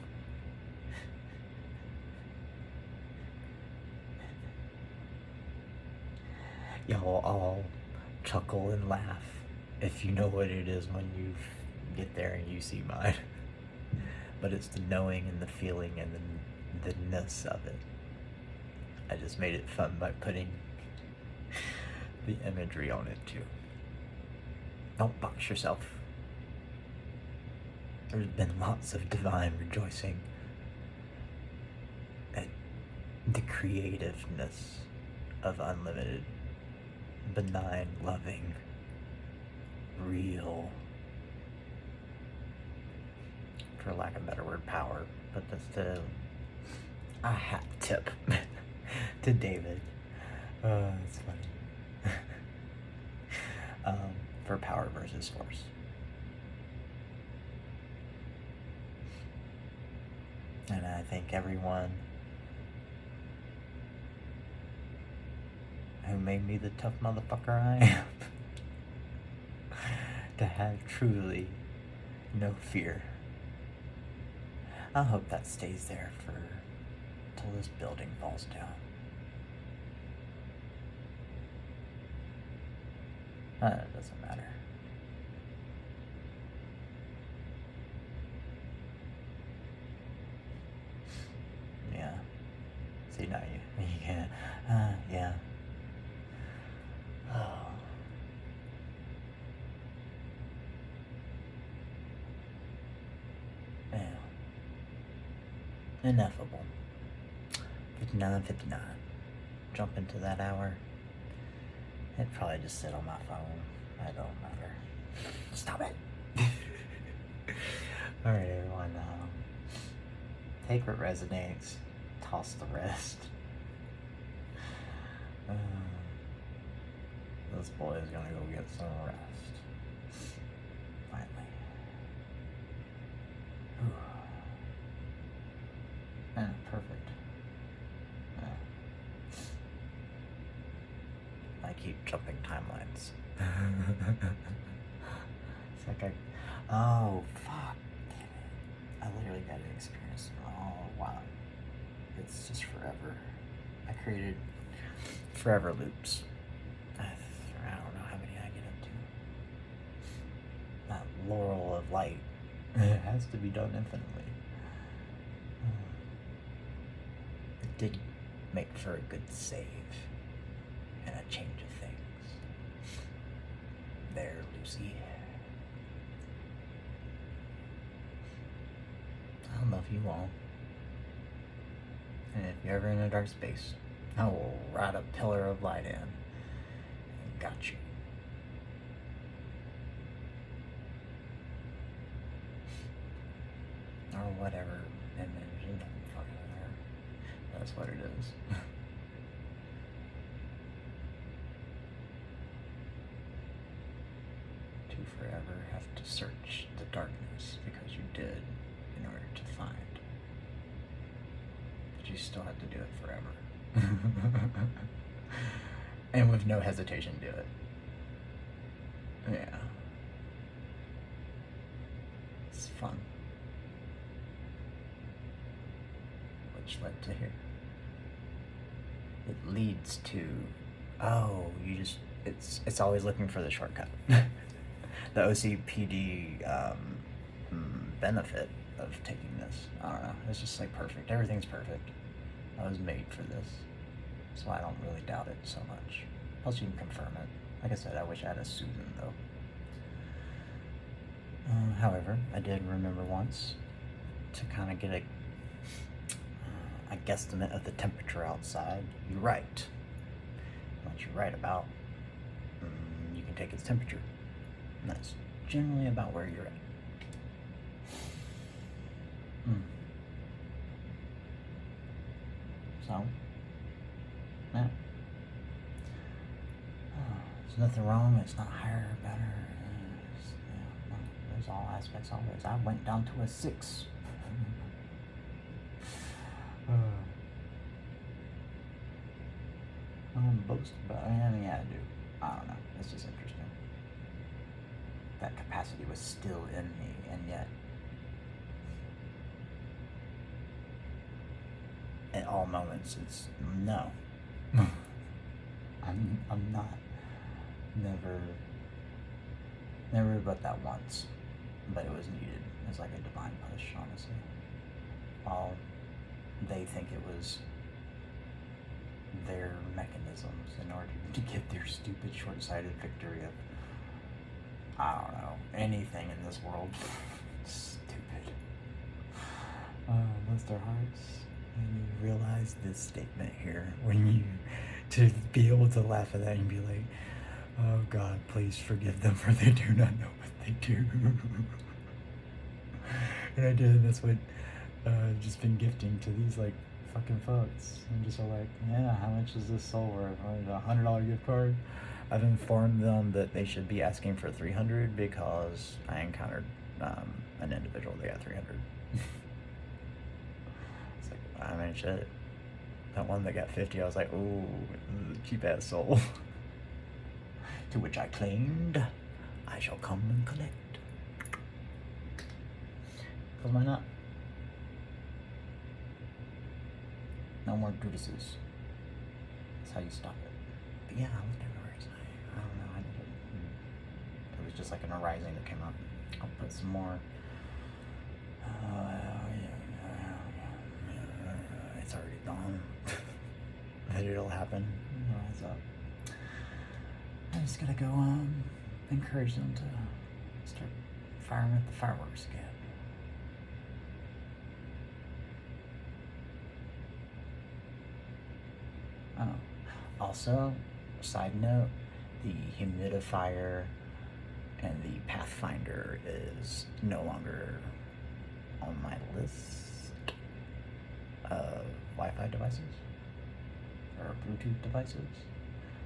Y'all all chuckle and laugh if you know what it is when you get there and you see mine. But it's the knowing and the feeling and the ness of it. I just made it fun by putting the imagery on it too. Don't box yourself. There's been lots of divine rejoicing at the creativeness of unlimited, benign, loving, real, for lack of a better word, power. But that's a hat tip to David. It's funny. For power versus force. And I think everyone who made me the tough motherfucker I am to have truly no fear. I hope that stays there for till this building falls down. It doesn't matter. Yeah. See, now you can't. Yeah. Oh. Yeah. Ineffable. 59:59. Jump into that hour. It'd probably just sit on my phone. It don't matter. Stop it. Alright, everyone. Take what resonates. Toss the rest. This boy is gonna go get some rest. Finally. Yeah, perfect. Yeah. I keep jumping timelines. It's like oh, fuck. Damn it. I literally got to experience it. Oh, wow. It's just forever. I created forever loops. I don't know how many I get up to. That laurel of light. It has to be done infinitely. It did make for a good save and a change of things. There, Lucy. I love you all. And if you're ever in a dark space, I will ride a pillar of light in and got you. Or whatever image, it doesn't fucking matter. That's what it is. To forever have to search the darkness because you did in order to find. But you still have to do it forever. And with no hesitation do it. Yeah. It's fun. Which led to here. It leads to, oh, you just, it's always looking for the shortcut. The OCPD benefit of taking this, I don't know, it's just like perfect. Everything's perfect. I was made for this, so I don't really doubt it so much. Plus you can confirm it. Like I said, I wish I had a Susan though. However, I did remember once to kind of get a guesstimate of the temperature outside. You write. What you write about, you can take its temperature. And that's generally about where you're at. So, yeah. There's nothing wrong. It's not higher or better. There's all aspects always. I went down to a 6. I don't boast about it. I mean, yeah, I do. I don't know. It's just interesting. That capacity was still in me, and yet at all moments it's no. I'm not. Never but that once. But it was needed. It was like a divine push, honestly. While they think it was their mechanisms in order to get their stupid short-sighted victory of, I don't know, anything in this world. Stupid. Bless their hearts. And you realize this statement here when you, to be able to laugh at that and be like, oh God, please forgive them for they do not know what they do. And I did, that's what I've just been gifting to these like fucking fucks. I'm just all like, yeah, how much is this soul worth? $100 gift card? I've informed them that they should be asking for $300 because I encountered an individual that got $300. It's like, I mean, shit. That one that got $50, I was like, ooh, cheap ass soul. To which I claimed, I shall come and collect. Because why not? No more Brutuses. That's how you stop it. But yeah, I looked at Horizon. I don't know, I did it. It was just like an arising that came up. I'll put some more. It's already gone. But it'll happen. Rise up. I just gotta go encourage them to start firing at the fireworks again. Oh. Also, side note, the humidifier and the Pathfinder is no longer on my list of Wi-Fi devices or Bluetooth devices.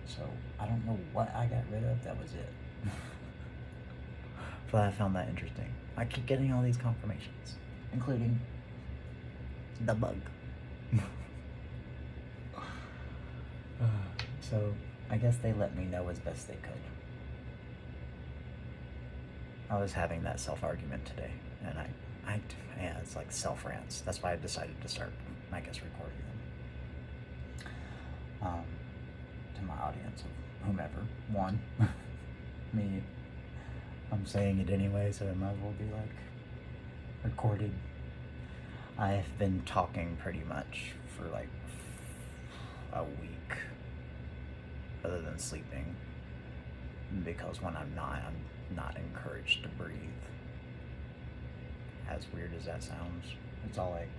So I don't know what I got rid of. That was it. But I found that interesting. I keep getting all these confirmations, including the bug. So I guess they let me know as best they could. I was having that self-argument today, and yeah, it's like self-rants. That's why I decided to start, I guess, recording them. To my audience of whomever, one, me, I'm saying it anyway, so it might as well be like recorded. I've been talking pretty much for like a week, other than sleeping, because when I'm not encouraged to breathe. As weird as that sounds, it's all like,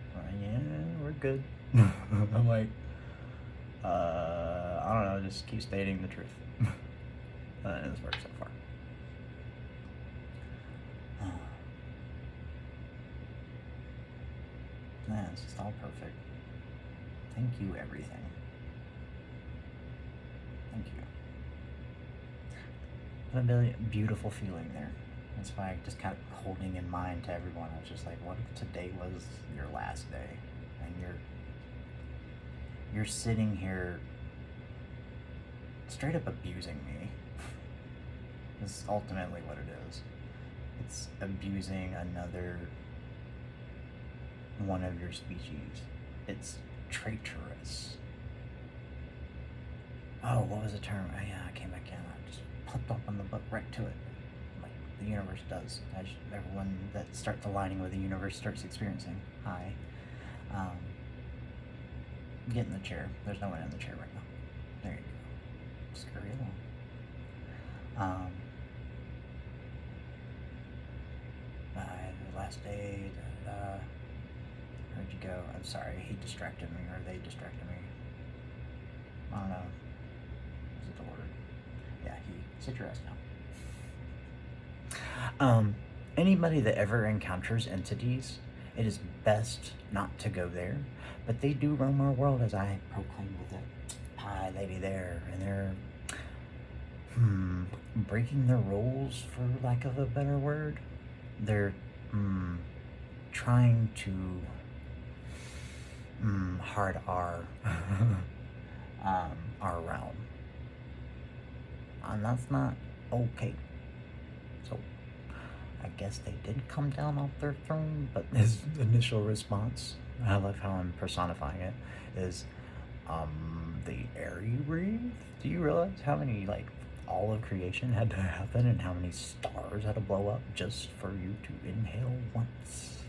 yeah, we're good. I'm like, I don't know, just keep stating the truth. And it's worked so far. Man, it's just all perfect. Thank you, everything. Thank you. What a really beautiful feeling there. That's why I just kept holding in mind to everyone. I was just like, what if today was your last day? And you're sitting here straight up abusing me. That's ultimately what it is. It's abusing another one of your species. It's traitorous. Oh, what was the term? Oh, yeah, I came back in. I just flipped open the book right to it. Like the universe does. Everyone that starts aligning with the universe starts experiencing. Hi. Get in the chair. There's no one in the chair right now. There you go. Scurry along. The last day, where'd you go? I'm sorry, he distracted me, or they distracted me. I don't know. Is it the word? Yeah, sit your ass down. Anybody that ever encounters entities, it is best not to go there, but they do roam our world, as I proclaim with the pie lady there, and they're breaking the rules, for lack of a better word. They're trying to hard our realm, and that's not okay. So I guess they did come down off their throne, but his initial response, I love how I'm personifying it, is the air you breathe. Do you realize how many, like, all of creation had to happen and how many stars had to blow up just for you to inhale once?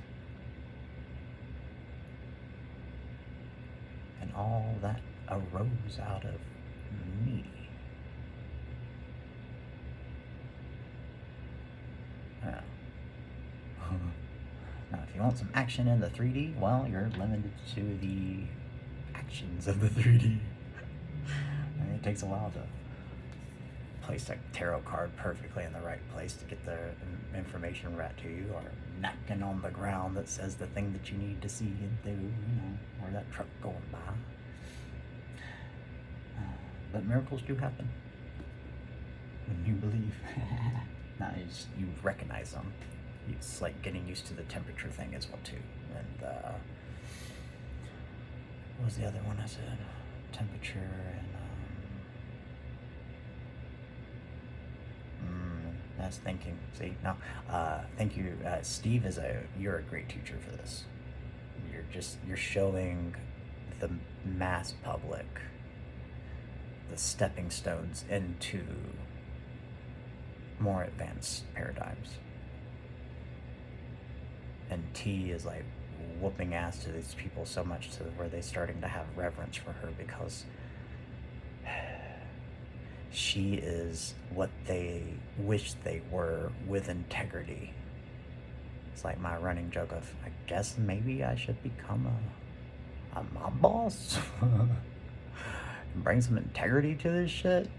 And all that arose out of me. Now, if you want some action in the 3D, well, you're limited to the actions of the 3D. And it takes a while to place a tarot card perfectly in the right place to get the information right to you, or napkin on the ground that says the thing that you need to see into, or that truck going by. But miracles do happen when you believe. Now you recognize them. It's like getting used to the temperature thing as well too. And what was the other one I said? Temperature and that's thinking. See, no, thank you, Steve. You're a great teacher for this. You're showing the mass public the stepping stones into more advanced paradigms. And T is like whooping ass to these people so much to where they're starting to have reverence for her, because she is what they wish they were, with integrity. It's like my running joke of, I guess maybe I should become a mob boss? Bring some integrity to this shit.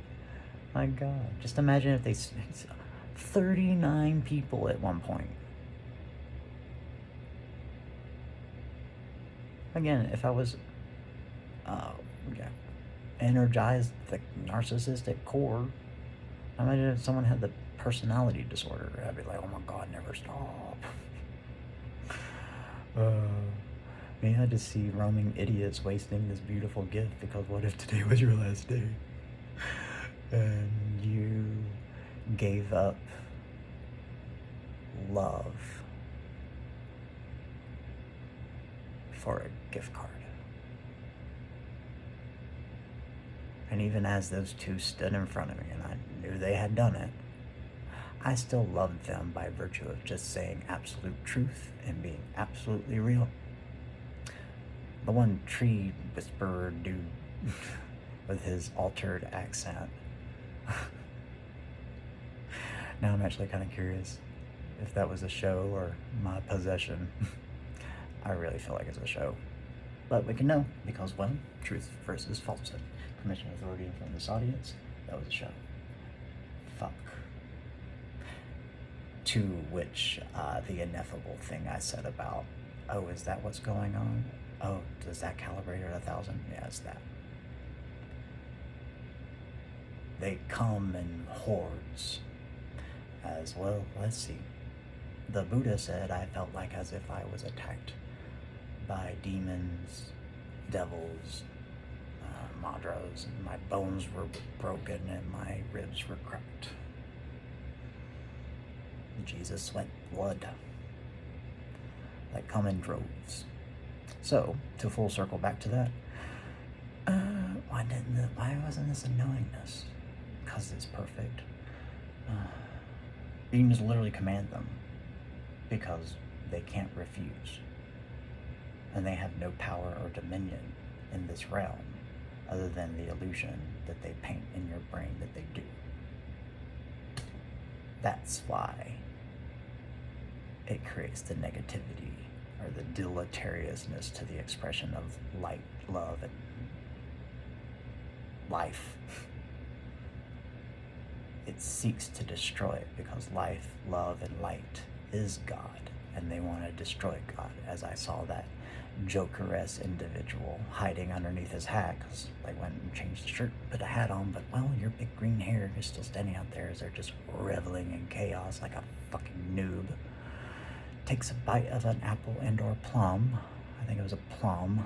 My God. Just imagine if they... 39 people at one point. Again, if I was... energized, the narcissistic core, imagine if someone had the personality disorder. I'd be like, oh my God, never stop. Me, I just see roaming idiots wasting this beautiful gift because what if today was your last day? And you gave up love for a gift card. And even as those two stood in front of me and I knew they had done it, I still loved them by virtue of just saying absolute truth and being absolutely real. The one tree whisperer dude with his altered accent. Now I'm actually kind of curious if that was a show or my possession. I really feel like it's a show. But we can know because, well, truth versus falsehood. Permission, authority in front of this audience. That was a show. Fuck. To which the ineffable thing I said about, oh, is that what's going on? Oh, does that calibrate at 1,000? Yeah, it's that. They come in hordes. As well, let's see. The Buddha said I felt like as if I was attacked by demons, devils, madras, and my bones were broken and my ribs were cracked. Jesus sweat blood that come in droves. So, to full circle back to that, why wasn't this a knowingness? Because it's perfect. You can just literally command them because they can't refuse. And they have no power or dominion in this realm other than the illusion that they paint in your brain that they do. That's why it creates the negativity or the deleteriousness to the expression of light, love, and life. It seeks to destroy it because life, love, and light is God, and they want to destroy God, as I saw that Joker-esque individual hiding underneath his hat because they went and changed the shirt, put a hat on, but, well, your big green hair is still standing out there as they're just reveling in chaos like a fucking noob. Takes a bite of an apple and or plum, I think it was a plum,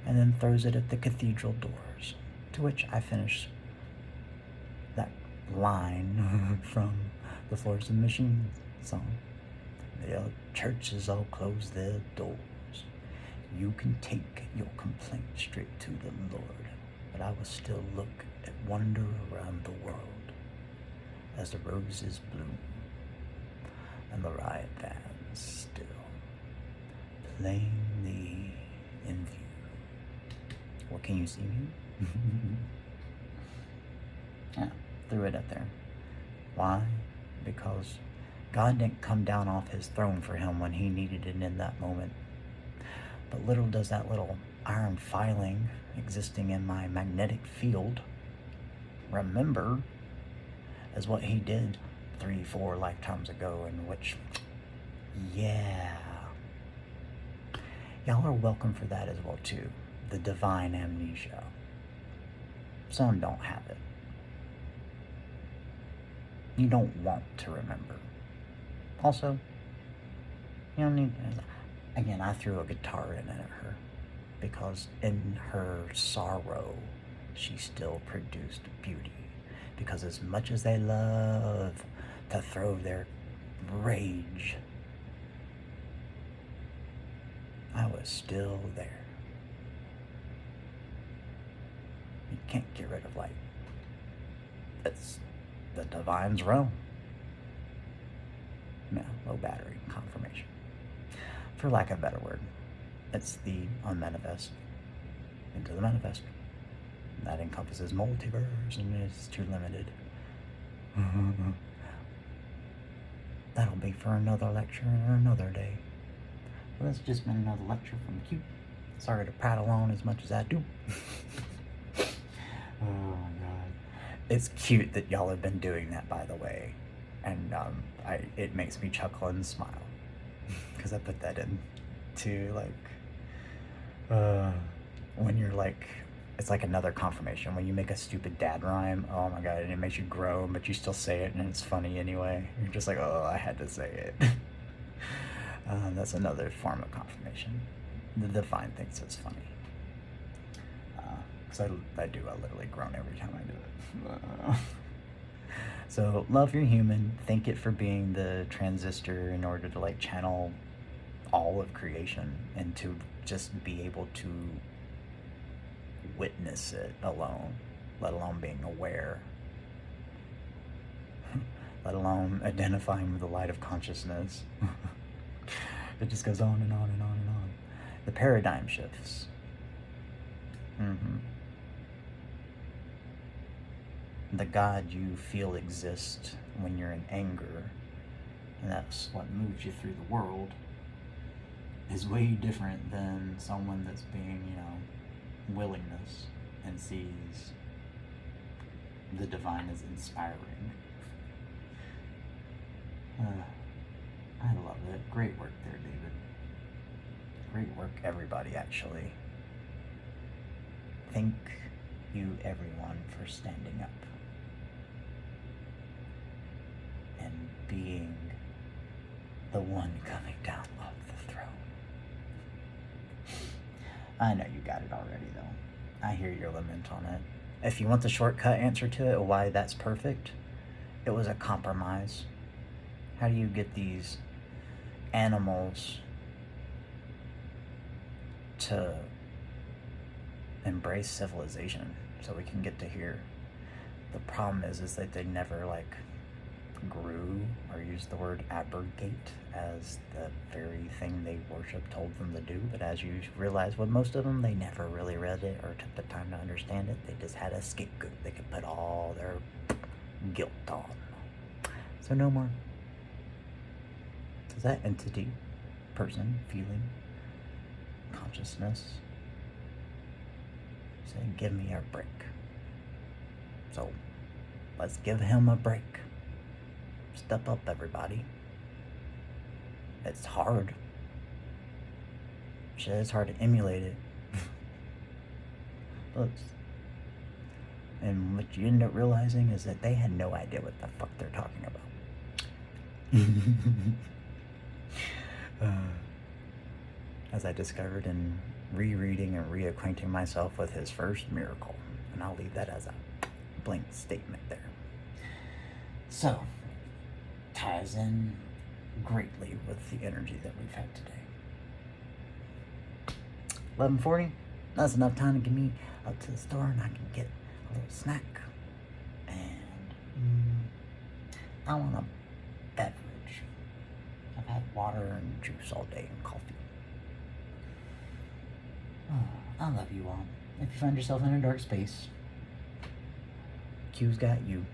and then throws it at the cathedral doors, to which I finished that line from the Florence and the Machine song. The churches all close their doors. You can take your complaint straight to the Lord, but I will still look and wander around the world as the roses bloom and the riot bands still plainly in view. Well, can you see me? Yeah, threw it up there. Why? Because God didn't come down off his throne for him when he needed it in that moment. But little does that little iron filing existing in my magnetic field remember as what he did 3-4 lifetimes ago, in which, yeah, y'all are welcome for that as well too. The divine amnesia. Some don't have it. You don't want to remember. Also, you don't need, again, I threw a guitar in at her because in her sorrow, she still produced beauty. Because as much as they love to throw their rage, I was still there. You can't get rid of light. It's the divine's realm. No, low battery confirmation. For lack of a better word, it's the unmanifest into the manifest. That encompasses multiverse and it's too limited. That'll be for another lecture or another day. Well, that's just been another lecture from Q. Sorry to prattle on as much as I do. Oh my God. It's cute that y'all have been doing that, by the way, and it makes me chuckle and smile because I put that in to when you're like, it's like another confirmation when you make a stupid dad rhyme. Oh my god, and it makes you groan, but you still say it, and it's funny anyway. You're just like, oh, I had to say it. That's another form of confirmation. The divine thinks it's funny. Because I literally groan every time I do it. So love your human. Thank it for being the transistor in order to like channel all of creation and to just be able to witness it alone, let alone being aware, let alone identifying with the light of consciousness. It just goes on and on and on and on. The paradigm shifts. The God you feel exists when you're in anger, and that's what moves you through the world, is way different than someone that's being, willingness and sees the divine as inspiring. I love it. Great work there, David. Great work, everybody, actually. Thank you, everyone, for standing up and being the one coming down off the throne. I know you got it already, though. I hear your lament on it. If you want the shortcut answer to it, why that's perfect, it was a compromise. How do you get these animals to embrace civilization so we can get to here? The problem is that they never grew or used the word abrogate as the very thing they worship told them to do. But as you realize with most of them, they never really read it or took the time to understand it. They just had a scapegoat they could put all their guilt on. So no more. Is that entity, person, feeling, consciousness saying, give me a break. So let's give him a break. Step up, everybody. It's hard. Shit, it's hard to emulate it. And what you end up realizing is that they had no idea what the fuck they're talking about. As I discovered in rereading and reacquainting myself with his first miracle. And I'll leave that as a blank statement there. So, ties in greatly with the energy that we've had today. 11:40, that's enough time to get me up to the store and I can get a little snack. And I want a beverage. I've had water and juice all day and coffee. Oh, I love you all. If you find yourself in a dark space, Q's got you.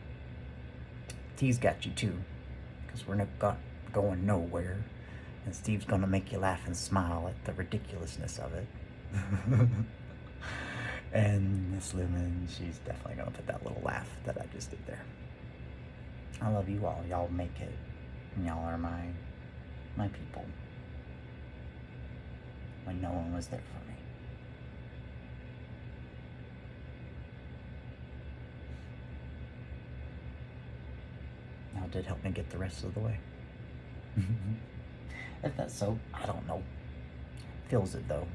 T's got you too. Because we're not going nowhere. And Steve's gonna make you laugh and smile at the ridiculousness of it. And Miss Lumen, she's definitely gonna put that little laugh that I just did there. I love you all. Y'all make it. And y'all are my people. When no one was there for me. Now, it did help me get the rest of the way. If that's so, I don't know. Feels it though.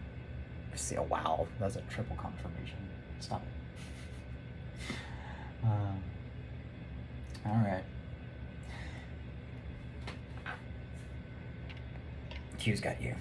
I see a wow. That's a triple confirmation. Stop it. Alright. Q's got you.